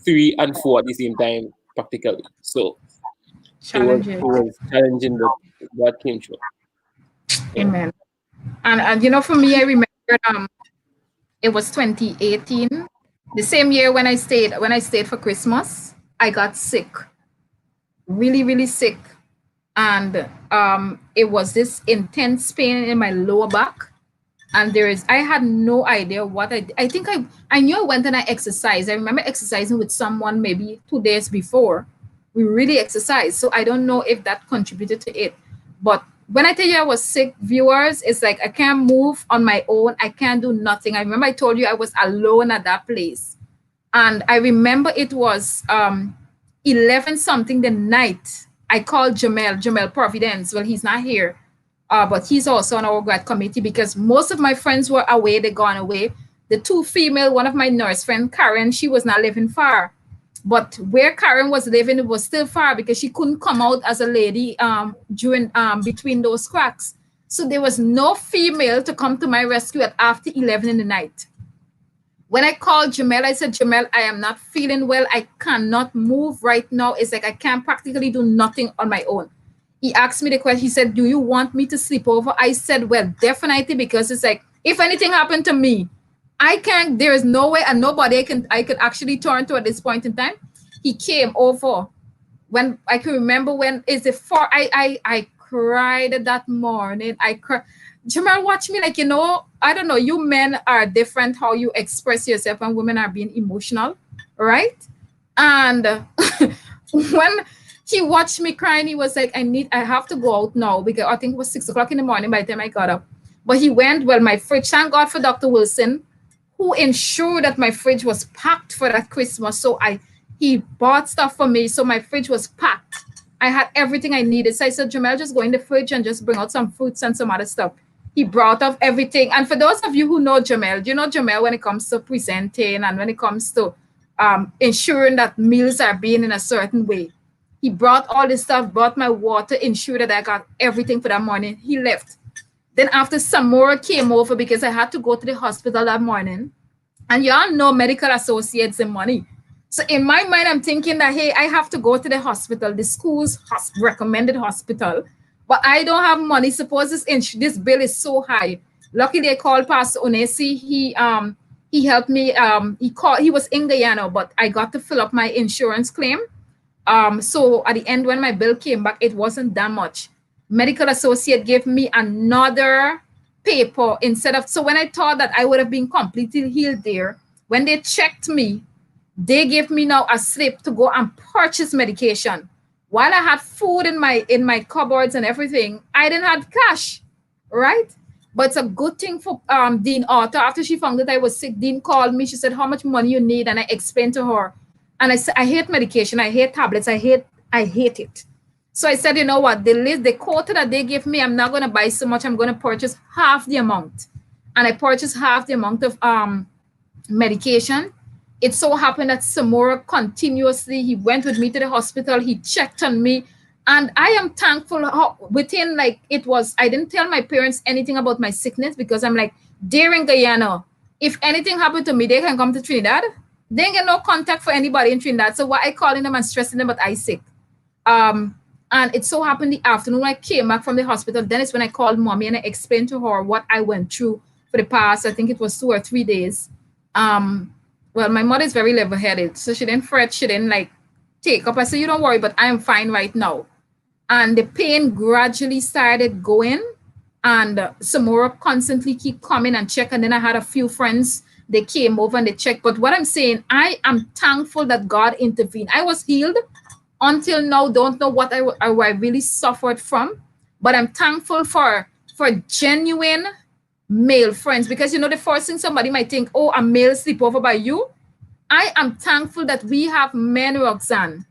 3 and 4 at the same time practically. So it Challenges. was challenging, but God came through. Yeah. Amen. And for me, I remember it was 2018, the same year when I stayed for Christmas. I got sick, really, really sick, and it was this intense pain in my lower back. And I had no idea what I think I knew I went and I exercised. I remember exercising with someone maybe 2 days before. We really exercised. So I don't know if that contributed to it. But when I tell you I was sick, viewers, it's like I can't move on my own. I can't do nothing. I remember I told you I was alone at that place. And I remember it was 11 something the night. I called Jamel Providence. Well, he's not here, but he's also on our grad committee because most of my friends were away. They gone away. The two female, one of my nurse friend, Karen, she was not living far. But where Karen was living, it was still far because she couldn't come out as a lady during between those cracks. So there was no female to come to my rescue at after 11 in the night. When I called Jamel, I said, Jamel, I am not feeling well. I cannot move right now. It's like I can't practically do nothing on my own. He asked me the question. He said, do you want me to sleep over? I said, well, definitely, because it's like, if anything happened to me, I can't, there is no way and nobody I could actually turn to at this point in time. He came over. When I can remember when is it for I cried that morning. I cried. Jamal watch me like, I don't know, you men are different how you express yourself and women are being emotional, right? And when he watched me crying, he was like, I have to go out now because I think it was 6 o'clock in the morning by the time I got up. But he went, well, my fridge, thank God for Dr. Wilson, who ensured that my fridge was packed for that Christmas. So he bought stuff for me. So my fridge was packed. I had everything I needed. So I said, Jamel, just go in the fridge and just bring out some fruits and some other stuff. He brought up everything. And for those of you who know Jamel, you know Jamel when it comes to presenting and when it comes to ensuring that meals are being in a certain way. He brought all this stuff, brought my water, ensured that I got everything for that morning. He left. Then after some more came over because I had to go to the hospital that morning. And y'all know medical associates and money. So in my mind, I'm thinking that, hey, I have to go to the hospital, the school's recommended hospital, but I don't have money. Suppose this bill is so high. Luckily, I called Pastor Onesi. He helped me. He was in Guyana, but I got to fill up my insurance claim. So at the end, when my bill came back, it wasn't that much. Medical associate gave me another paper instead of, so when I thought that I would have been completely healed there, when they checked me, they gave me now a slip to go and purchase medication. While I had food in my cupboards and everything, I didn't have cash, right? But it's a good thing for Dean Arthur. After she found that I was sick, Dean called me. She said, how much money you need? And I explained to her. And I said, I hate medication. I hate tablets. I hate it. So I said, you know what, the quota that they give me, I'm not going to buy so much. I'm going to purchase half the amount. And I purchased half the amount of medication. It so happened that Samora continuously, he went with me to the hospital. He checked on me. And I am thankful how within like it was, I didn't tell my parents anything about my sickness because I'm like, they're in Guyana. If anything happened to me, they can come to Trinidad. They ain't get no contact for anybody in Trinidad. So why I calling them and stressing them, but I sick. Um, and it so happened the afternoon when I came back from the hospital, then it's when I called mommy and I explained to her what I went through for the past, I think it was 2 or 3 days. Well, my mother is very level-headed, so she didn't fret, she didn't like take up. I said, you don't worry, but I'm fine right now. And the pain gradually started going, and some more constantly keep coming and check. And then I had a few friends, they came over and they checked. But what I'm saying, I am thankful that God intervened. I was healed until now, don't know what I really suffered from, but I'm thankful for genuine male friends, because you know the first thing somebody might think, oh, a male sleep over by you. I am thankful that we have men, Roxanne,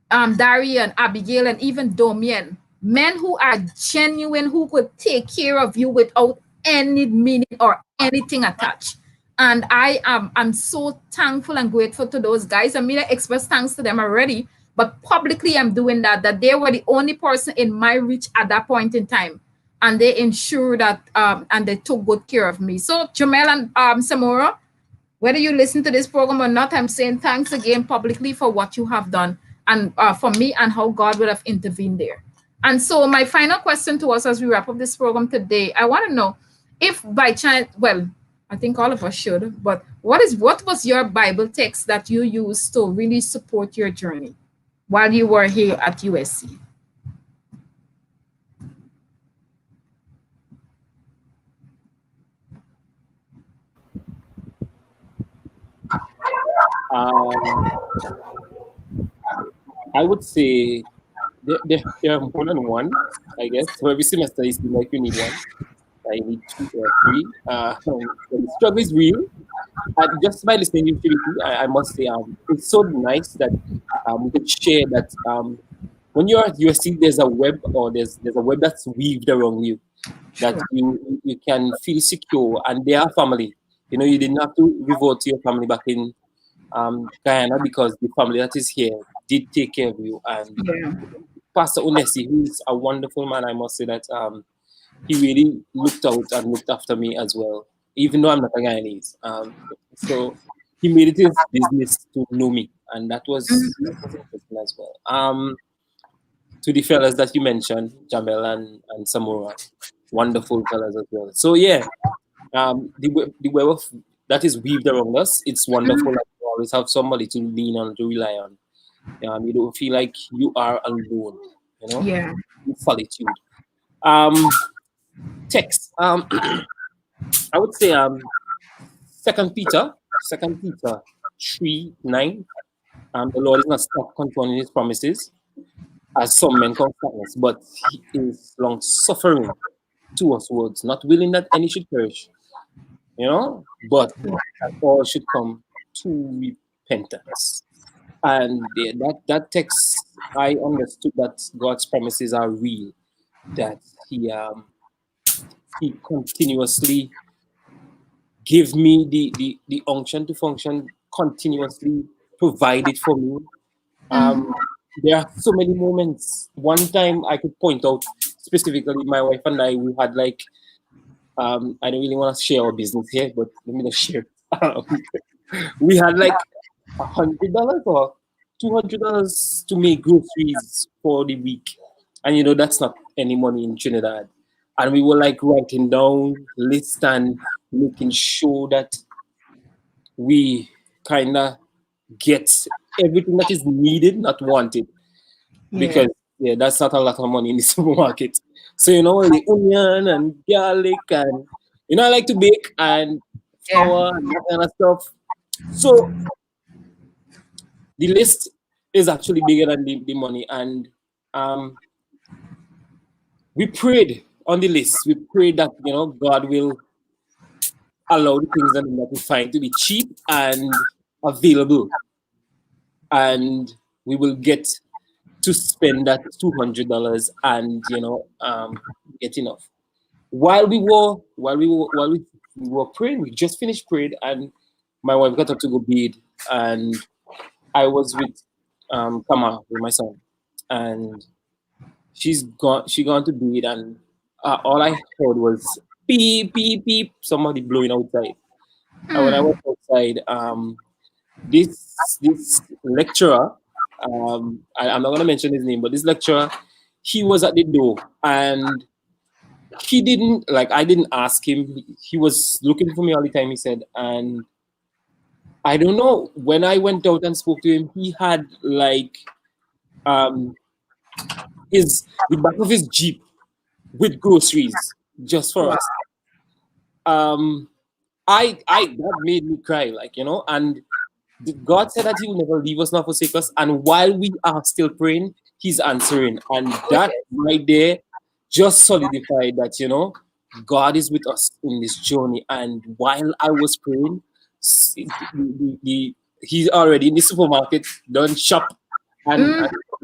Darian, Abigail, and even Domian, men who are genuine, who could take care of you without any meaning or anything attached. And I'm so thankful and grateful to those guys. I mean, I express thanks to them already, but publicly I'm doing that they were the only person in my reach at that point in time. And they ensured that and they took good care of me. So Jamel and Samora, whether you listen to this program or not, I'm saying thanks again publicly for what you have done and for me and how God would have intervened there. And so my final question to us as we wrap up this program today, I want to know if by chance, well, I think all of us should, but what was your Bible text that you used to really support your journey while you were here at USC? Um, I would say there are more than one, I guess. So every semester you seem like you need one. I need two or three. The struggle is real. Just by listening to you, I must say, it's so nice that we could share that when you're at USC, there's a web or there's a web that's weaved around you that Sure. you can feel secure, and they are family. You know, you didn't have to revert to your family back in Guyana because the family that is here did take care of you. And Yeah. Pastor Unesi, who is a wonderful man, I must say that he really looked out and looked after me as well, even though I'm not a Guyanese. So he made it his business to know me, and that was interesting as well. To the fellas that you mentioned, Jamel and Samora, wonderful fellas as well. So yeah, the web of that is weaved around us. It's wonderful that you always have somebody to lean on, to rely on. You don't feel like you are alone. You know, Yeah. in solitude. Um, Text. I would say Second Peter 3:9. The Lord is not slack concerning his promises, as some men count slackness, but he is long suffering to us words, not willing that any should perish, but that all should come to repentance. And that text, I understood that God's promises are real, that he continuously give me the unction to function, continuously provide it for me. Um, there are so many moments. One time I could point out specifically, my wife and I, we had like, I don't really want to share our business here, but let me just share. Um, we had like $100 or $200 to make groceries for the week, and that's not any money in Trinidad. And we were like writing down lists and making sure that we kind of get everything that is needed, not wanted, Yeah. because yeah, that's not a lot of money in the supermarket. So the onion and garlic and I like to bake and Yeah. flour and that kind of stuff. So the list is actually bigger than the money, and um, we prayed on the list. We prayed that God will allow the things that we find to be cheap and available, and we will get to spend that $200 and get enough. While we were praying, we just finished praying, and my wife got up to go bathe, and I was with Kama, with my son, and she gone to bed, and all I heard was beep beep beep, somebody blowing outside. And when I went outside, this lecturer, I'm not gonna mention his name, but this lecturer, he was at the door, and he didn't like I didn't ask him. He was looking for me all the time, he said, and I don't know. When I went out and spoke to him, he had like um his the back of his jeep with groceries just for Wow. us. Um, I that made me cry, and God said that He will never leave us nor forsake us. And while we are still praying, He's answering, and that right there just solidified that God is with us in this journey. And while I was praying, he's already in the supermarket, done shop, and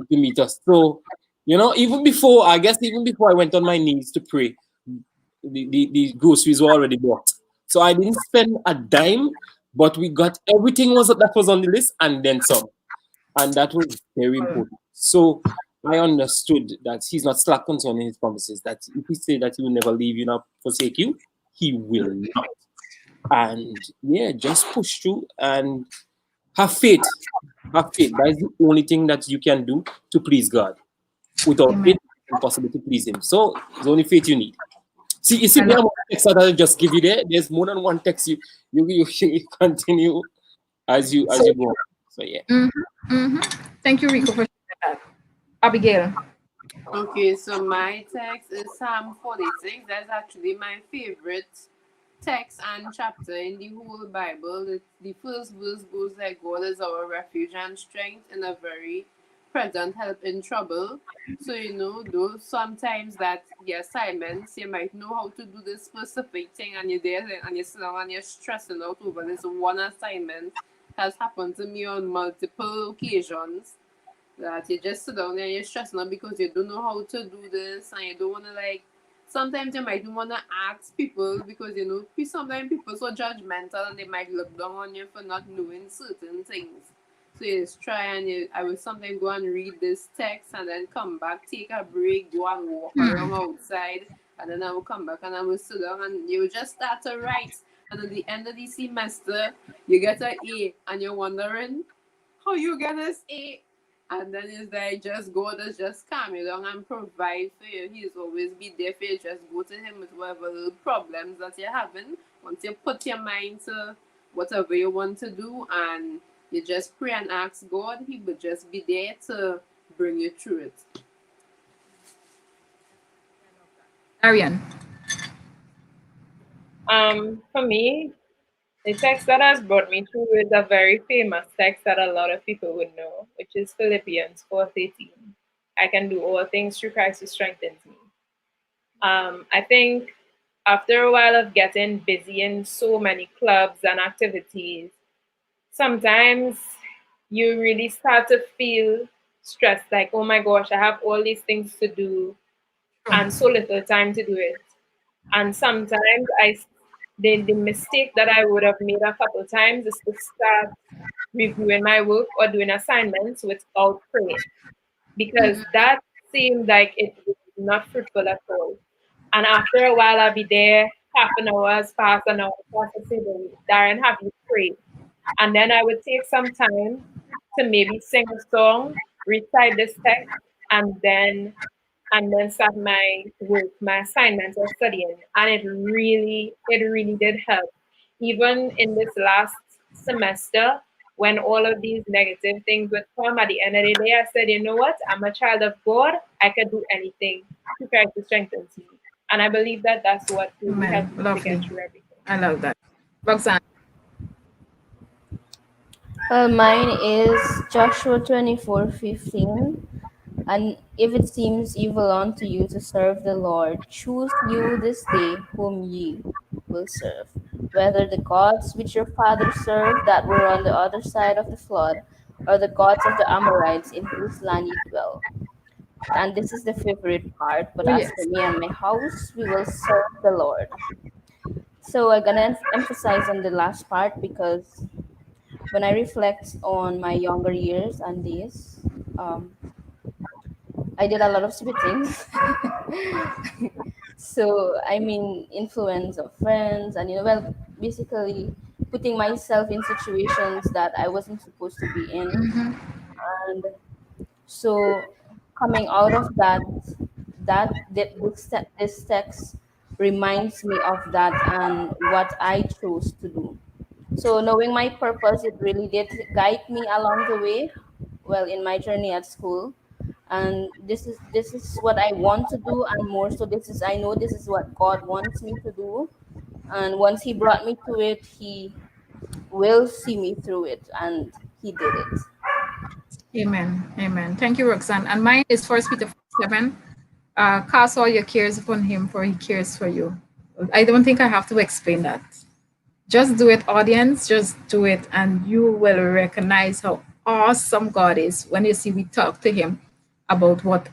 to meet us. So even before I went on my knees to pray, the groceries were already bought. So I didn't spend a dime, but we got everything that was on the list and then some. And that was very important. So I understood that He's not slack concerning His promises, that if He said that He will never leave you nor forsake you, He will not. And yeah, just push through and have faith. Have faith. That is the only thing that you can do to please God. Without Amen. faith, it's impossible to please Him. So it's only faith you need. You see I the love amount of text that I just give you there. There's more than one text. You continue as you go on. So yeah. Thank you, Rico, for sharing that. Abigail. Okay, so my text is Psalm 46. That's actually my favorite text and chapter in the whole Bible. The first verse goes like, God is our refuge and strength in a very present help in trouble. So, though sometimes that the assignments, you might know how to do this specific thing, and you're there and you're sitting and you're stressing out over this one assignment. Has happened to me on multiple occasions that you just sit down there and you're stressing out because you don't know how to do this, and you don't want to, like, sometimes you might want to ask people because sometimes people so judgmental and they might look down on you for not knowing certain things. So you just try, and I will sometimes go and read this text and then come back, take a break, go and walk around outside, and then I will come back and I will sit down and you will just start to write. And at the end of the semester, you get an A and you're wondering how you get this A. And then it's like, just God is just calm you down and provide for you. He's always be there for you. Just go to Him with whatever little problems that you're having. Once you put your mind to whatever you want to do and you just pray and ask God, He will just be there to bring you through it. Ariane. For me, the text that has brought me through is a very famous text that a lot of people would know, which is Philippians 4:13. I can do all things through Christ who strengthens me. I think after a while of getting busy in so many clubs and activities, sometimes you really start to feel stressed, like, oh my gosh, I have all these things to do and so little time to do it. And sometimes the mistake that I would have made a couple times is to start reviewing my work or doing assignments without praying, because that seemed like it was not fruitful at all. And after a while, I'll be there, half an hour has passed, an hour past, I say, Darren, have you prayed? And then I would take some time to maybe sing a song, recite this text, and then start my work, my assignments or studying. And it really did help. Even in this last semester, when all of these negative things would come at the end of the day, I said, you know what? I'm a child of God. I can do anything to Christ who strengthens me. And I believe that that's what really Man, helped me to lovely. get through everything. I love that. Roxanne. Well, mine is Joshua 24:15. And if it seems evil unto you to serve the Lord, choose you this day whom ye will serve, whether the gods which your fathers served that were on the other side of the flood, or the gods of the Amorites in whose land you dwell. And this is the favorite part. But Oh, as for yes. me and my house, we will serve the Lord. So I'm gonna emphasize on the last part because when I reflect on my younger years and days, um, I did a lot of stupid things. So I mean, influence of friends, and well, basically putting myself in situations that I wasn't supposed to be in, and so coming out of that, this text reminds me of that and what I chose to do. So knowing my purpose, it really did guide me along the way, well, in my journey at school. And this is what I want to do, and more so, I know this is what God wants me to do. And once He brought me to it, He will see me through it, and He did it. Amen. Amen. Thank you, Roxanne. And mine is First Peter 4:7. Cast all your cares upon him, for he cares for you. I don't think I have to explain that. Just do it, audience. Just do it, and you will recognize how awesome God is when you see we talk to him about what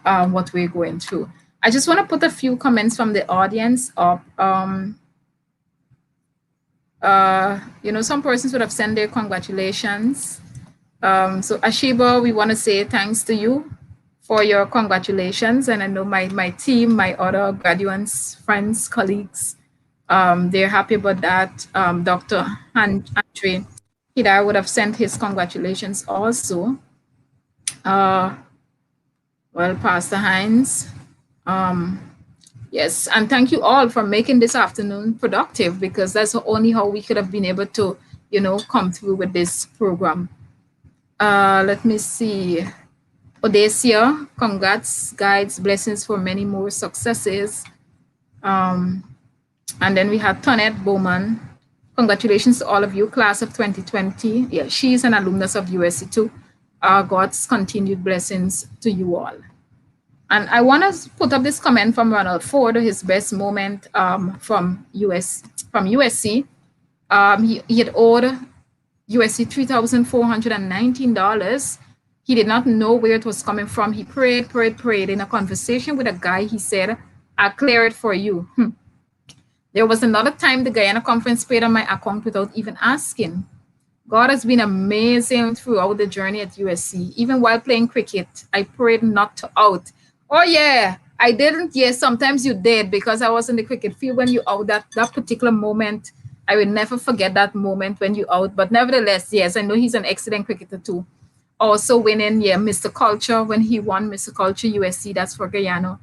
we're going through. I just want to put a few comments from the audience up. Some persons would have sent their congratulations. So Ashiba, we want to say thanks to you for your congratulations. And I know my team, my other graduates, friends, colleagues, they're happy about that. Dr. Andre Hidar would have sent his congratulations also. Uh, well, Pastor Hines, yes, and thank you all for making this afternoon productive, because that's only how we could have been able to, come through with this program. Let me see. Odesia, congrats, guides, blessings for many more successes. And then we had Tonette Bowman. Congratulations to all of you, class of 2020. Yeah, she's an alumnus of USC too. God's continued blessings to you all. And I want to put up this comment from Ronald Ford, his best moment from USC. He had owed USC $3,419. He did not know where it was coming from. He prayed. In a conversation with a guy, he said, I'll clear it for you. There was another time the Guyana conference prayed on my account without even asking. God has been amazing throughout the journey at USC. Even while playing cricket, I prayed not to out. Oh, yeah, I didn't. Yes, sometimes you did, because I was in the cricket field when you out that particular moment. I will never forget that moment when you out. But nevertheless, yes, I know he's an excellent cricketer too. Also winning, yeah, Mr. Culture, when he won Mr. Culture USC, that's for Guyana,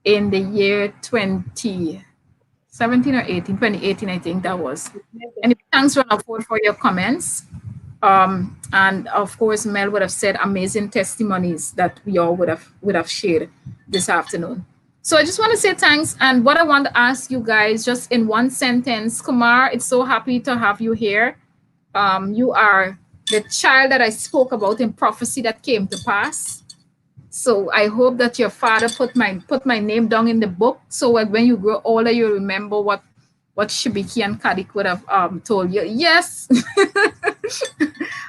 in the year 2017 or 2018, I think that was. And thanks, Ronald Ford, for your comments. And of course, Mel would have said amazing testimonies that we all would have shared this afternoon. So I just want to say thanks. And what I want to ask you guys, just in one sentence, Kumar, it's so happy to have you here. You are the child that I spoke about in prophecy that came to pass. So I hope that your father put my name down in the book, so when you grow older, you remember what Shibiki and Kadik would have told you. Yes.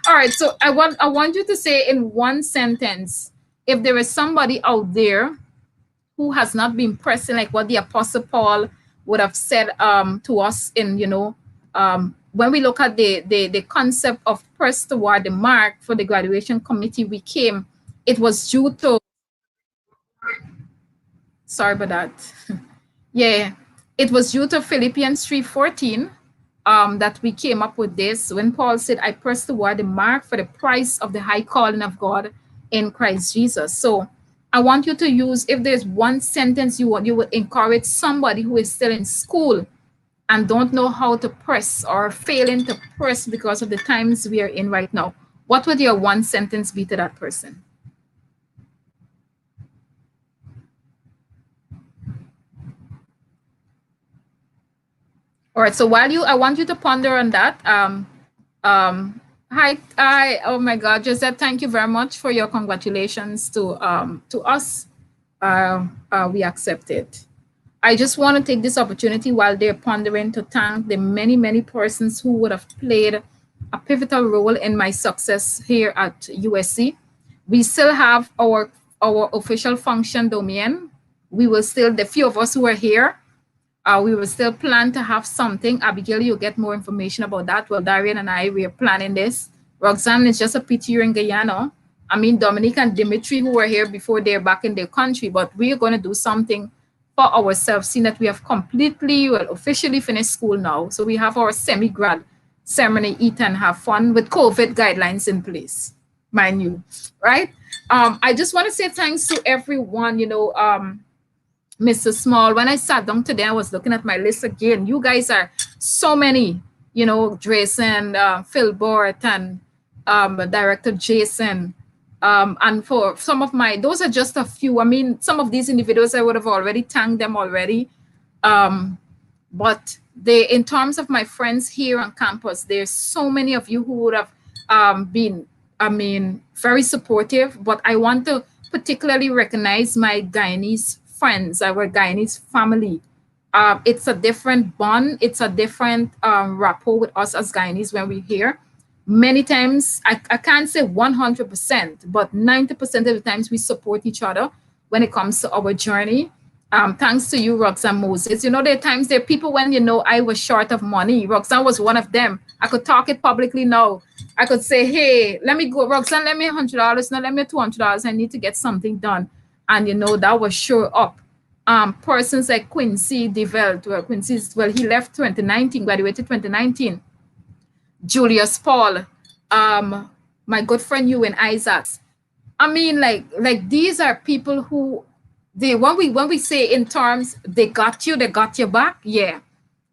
All right. So I want you to say in one sentence, if there is somebody out there who has not been pressing, like what the Apostle Paul would have said to us in, when we look at the concept of press toward the mark for the graduation committee, it was due to, sorry about that. Yeah, it was due to Philippians 3:14 that we came up with this, when Paul said, I press toward the mark for the prize of the high calling of God in Christ Jesus. So I want you to use, if there's one sentence you would encourage somebody who is still in school and don't know how to press, or failing to press because of the times we are in right now, what would your one sentence be to that person? All right. So I want you to ponder on that. Oh my God, Josette, thank you very much for your congratulations to us. We accept it. I just want to take this opportunity while they're pondering to thank the many, many persons who would have played a pivotal role in my success here at USC. We still have our official function domain. We will still, the few of us who are here, we will still plan to have something. Abigail, you'll get more information about that. Well, Darian and I, we are planning this. Roxanne is just a PT in Guyana. I mean, Dominique and Dimitri, who were here before, they're back in their country, but we are going to do something for ourselves, seeing that we have completely, well, officially finished school now. So we have our semi-grad ceremony, eat and have fun with COVID guidelines in place, mind you, right? I just want to say thanks to everyone, Mr. Small. When I sat down today, I was looking at my list again. You guys are so many, Drayson, Phil Bort, and Director Jason. And for some of those are just a few. I mean, some of these individuals, I would have already thanked them already. But in terms of my friends here on campus, there's so many of you who would have been, very supportive. But I want to particularly recognize my Guyanese friends, our Guyanese family. It's a different bond. It's a different rapport with us as Guyanese when we're here. Many times, I can't say 100%, but 90% of the times we support each other when it comes to our journey. Thanks to you, Roxanne Moses. There are times there are people when, I was short of money. Roxanne was one of them. I could talk it publicly now. I could say, hey, let me go. Roxanne, let me $100. No, let me $200. I need to get something done. And, that was sure up. Persons like Quincy DeVelt, he left 2019, graduated 2019. Julius Paul, my good friend Ewan Isaacs. I mean, like these are people who when we say in terms they got you back, yeah.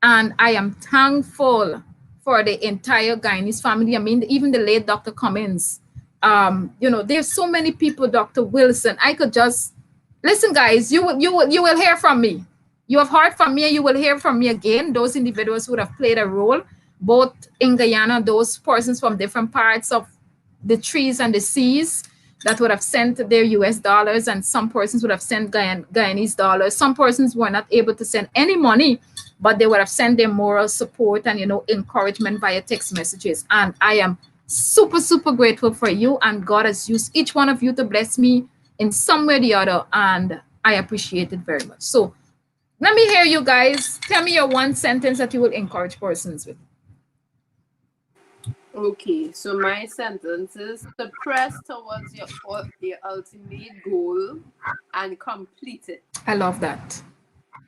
And I am thankful for the entire Guyanese family. I mean, even the late Dr. Cummins. There's so many people, Dr. Wilson. I could just listen, guys. You will hear from me. You have heard from me, and you will hear from me again. Those individuals would have played a role, both in Guyana, those persons from different parts of the trees and the seas that would have sent their US dollars, and some persons would have sent Guyanese dollars. Some persons were not able to send any money, but they would have sent their moral support and, encouragement via text messages. And I am super, super grateful for you. And God has used each one of you to bless me in some way or the other. And I appreciate it very much. So let me hear you guys. Tell me your one sentence that you will encourage persons with. Okay, so my sentence is to press towards your ultimate goal and complete it. I love that.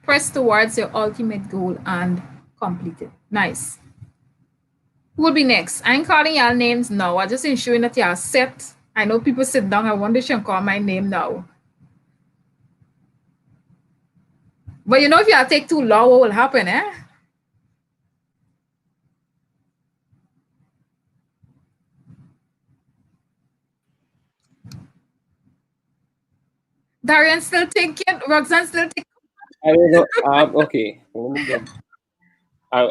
Press towards your ultimate goal and complete it. Nice. Who will be next? I ain't calling y'all names now. I'm just ensuring that y'all set. I know people sit down. I wonder if you can call my name now. But if y'all take too long, what will happen, eh? Darian still thinking. Roxanne still thinking. I don't know. Okay. I,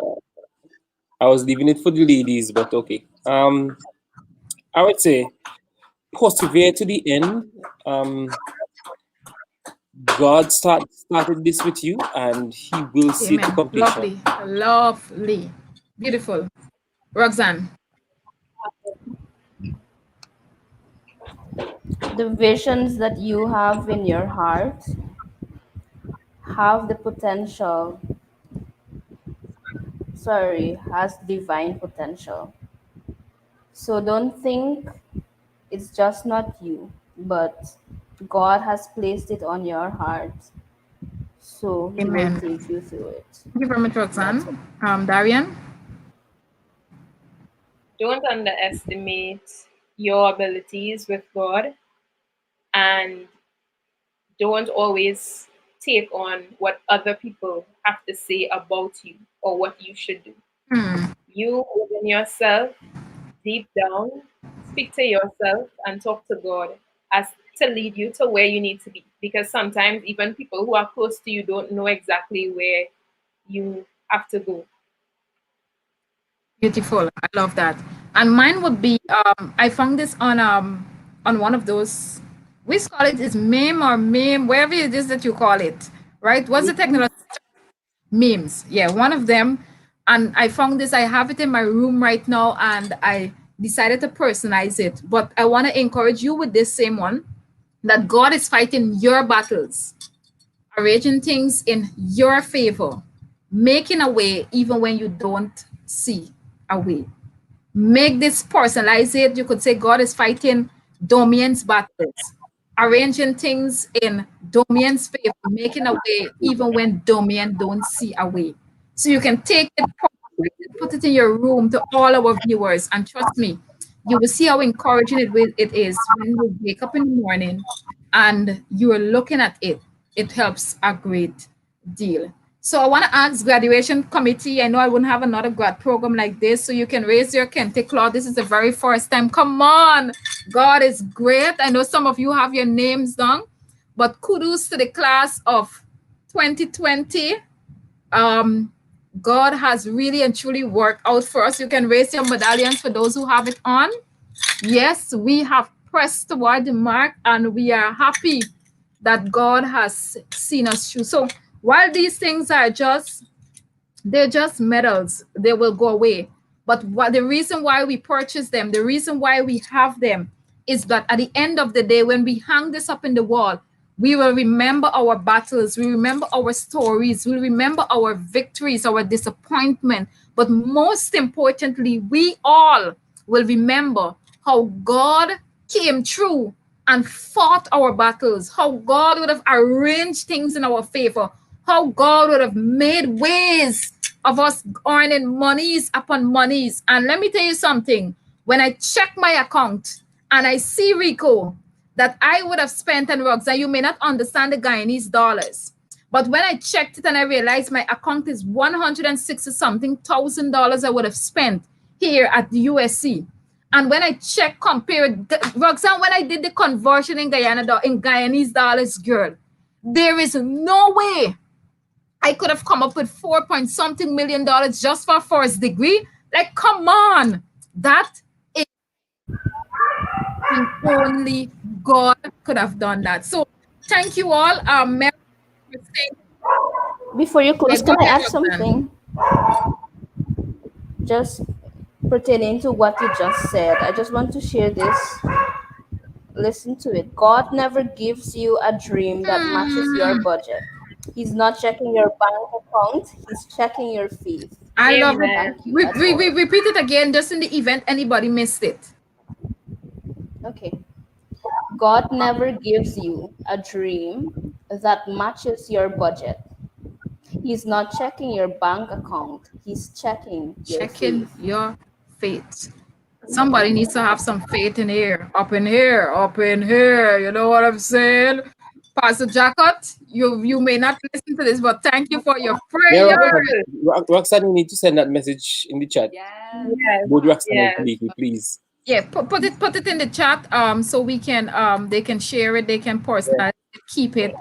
I was leaving it for the ladies, but okay. I would say persevere to the end. God started this with you, and He will see it to Amen. completion. Lovely. Beautiful. Roxanne. The visions that you have in your heart have the potential, has divine potential. So don't think it's just not you, but God has placed it on your heart. So He will Amen. take you through it. Thank you very much, Roxanne. Darian. Don't underestimate your abilities with God, and don't always take on what other people have to say about you or what you should do. You within yourself, deep down, speak to yourself and talk to God as to lead you to where you need to be. Because sometimes even people who are close to you don't know exactly where you have to go. Beautiful. I love that. And mine would be I found this on one of those, we call it is meme or meme, wherever it is that you call it, right? What's the technology? Memes. Yeah, one of them. And I found this, I have it in my room right now, and I decided to personalize it. But I want to encourage you with this same one, that God is fighting your battles, arranging things in your favor, making a way even when you don't see a way. Make this personalize it. You could say God is fighting Domian's battles, arranging things in Domian's favor, making a way even when Domian don't see a way. So you can take it, put it in your room to all our viewers, and trust me, you will see how encouraging it is when you wake up in the morning and you are looking at it. It helps a great deal. So I want to ask graduation committee. I know I wouldn't have another grad program like this, so you can raise your Kente Claw. This is the very first time. Come on, God is great. I know some of you have your names down, but kudos to the class of 2020. God has really and truly worked out for us. You can raise your medallions for those who have it on. Yes, we have pressed toward the mark, and we are happy that God has seen us through. So while these things are they're just medals, they will go away. But what the reason why we purchase them, the reason why we have them, is that at the end of the day, when we hang this up in the wall, we will remember our battles, we remember our stories, we remember our victories, our disappointment. But most importantly, we all will remember how God came through and fought our battles, how God would have arranged things in our favor, how God would have made ways of us earning monies upon monies. And let me tell you something, when I check my account and I see, Rico, that I would have spent, and Roxanne, you may not understand the Guyanese dollars, but when I checked it and I realized my account is 160 something thousand dollars I would have spent here at the USC. And when I check, compared, Roxanne, when I did the conversion in in Guyanese dollars, girl, there is no way I could have come up with 4 point something million dollars just for first degree. Like, come on, that is only God could have done that. So thank you all. Mary, Before you close, yeah, can go I ahead, add Roxanne. something? Just pertaining to what you just said. I just want to share this. Listen to it. God never gives you a dream that matches your budget. He's not checking your bank account, he's checking your faith. I love it. Amen. Thank you. That's all. Repeat it again, just in the event anybody missed it. Okay. God never gives you a dream that matches your budget. He's not checking your bank account, he's checking your Checking faith. your faith. Somebody needs to have some faith in here, up in here, up in here. You know what I'm saying? Pastor Jackot, you may not listen to this, but thank you for your Yeah, prayer. Roxanne, you need to send that message in the chat. Yes. Yes. Would Roxanne and Yes. Kalifi, please? Yeah, put it in the chat, so we can they can share it, they can personalize it, keep it,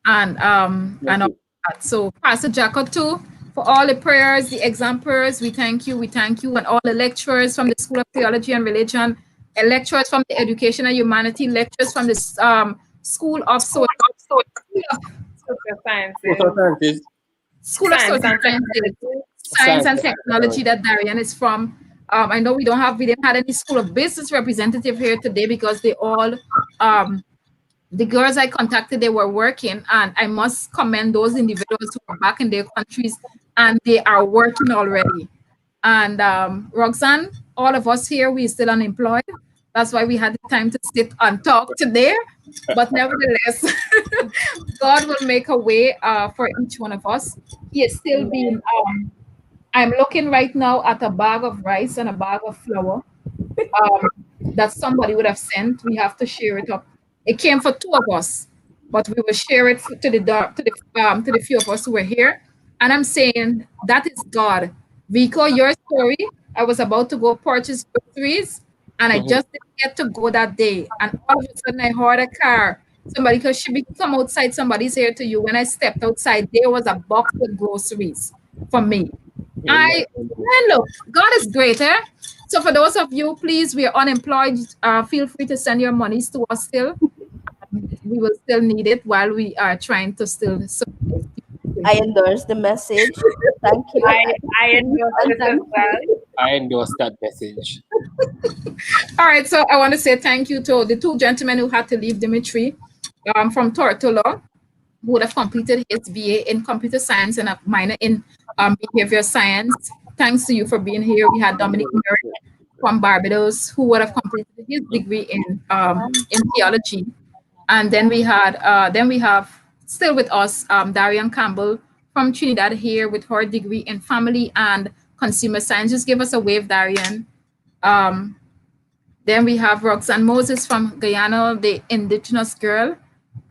and and all that. So Pastor Jackot too, for all the prayers, the exam prayers, we thank you, and all the lecturers from the School of Theology and Religion, and lecturers from the Education and Humanity, lecturers from the School of Social Social sciences. Social sciences. School of Science Social and Sciences, technology. Science and Technology that Darian is from. I know we didn't have any School of Business representative here today because they all, the girls I contacted, they were working, and I must commend those individuals who are back in their countries and they are working already. And Roxanne, all of us here, we're still unemployed. That's why we had the time to sit and talk today. But nevertheless, God will make a way for each one of us. He is still being, I'm looking right now at a bag of rice and a bag of flour that somebody would have sent. We have to share it up. It came for two of us, but we will share it to the few of us who were here. And I'm saying that is God. Vico, your story. I was about to go purchase groceries, and I just didn't get to go that day. And all of a sudden, I heard a car. Somebody, because she be come outside, somebody's here to you. When I stepped outside, there was a box with groceries for me. Look, God is greater. So for those of you, please, we are unemployed. Feel free to send your monies to us still. We will still need it while we are trying to still survive. I endorse the message. Thank you. I endorse And this as thank well. you. I endorse that message. All right, so I want to say thank you to the two gentlemen who had to leave, Dimitri from Tortola, who would have completed his BA in computer science and a minor in behavior science. Thanks to you for being here. We had Dominic Merrick from Barbados, who would have completed his degree in theology. And then we have still with us Darian Campbell from Trinidad here with her degree in family and consumer science. Just give us a wave, Darian. Um, then we have Roxanne Moses from Guyana, the indigenous girl,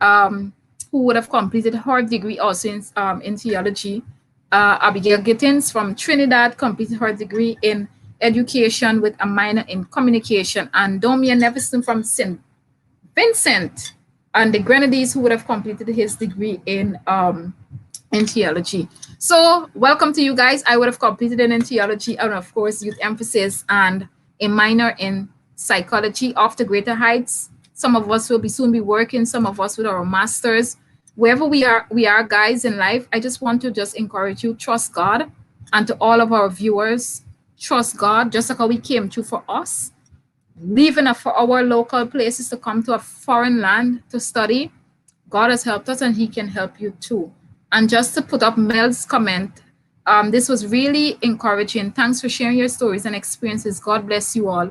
um, who would have completed her degree also in theology. Abigail Gittins from Trinidad completed her degree in education with a minor in communication. And Domian Neverson from St. Vincent and the Grenadines, who would have completed his degree in theology. So welcome to you guys. I would have completed it in theology and of course youth emphasis and a minor in psychology off to greater heights. Some of us will be soon be working, some of us with our masters. Wherever we are guys in life, I just want to just encourage you, trust God. And to all of our viewers, trust God, just like how we came through for us, leaving for our local places to come to a foreign land to study. God has helped us and he can help you too. And just to put up Mel's comment, this was really encouraging. Thanks for sharing your stories and experiences. God bless you all.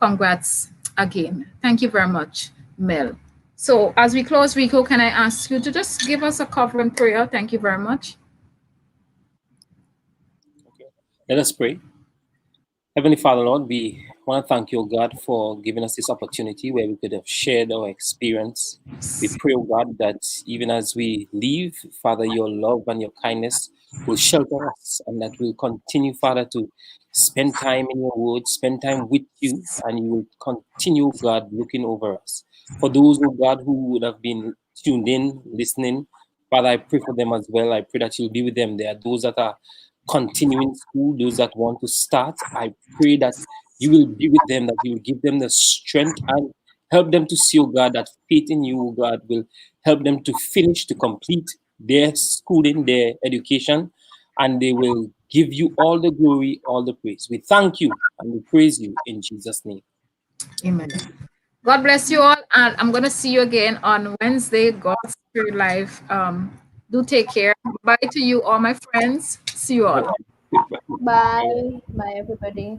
Congrats again. Thank you very much, Mel. So as we close, Rico, can I ask you to just give us a covering prayer? Thank you very much. Okay. Let us pray. Heavenly Father, Lord, we want to thank you, God, for giving us this opportunity where we could have shared our experience. We pray, oh God, that even as we leave, Father, your love and your kindness will shelter us and that we'll continue, Father, to spend time in your word, spend time with you, and you will continue, God, looking over us. For those, oh God, who would have been tuned in, listening, Father, I pray for them as well. I pray that you'll be with them. There are those that are continuing school, those that want to start. I pray that you will be with them, that you will give them the strength and help them to see, oh God, that faith in you, oh God, will help them to finish, to complete their schooling, their education, and they will give you all the glory, all the praise. We thank you and we praise you in Jesus' name. Amen. God bless you all. And I'm going to see you again on Wednesday, God's Spirit Live. Do take care. Bye to you, all my friends. See you all. Bye. Bye, everybody.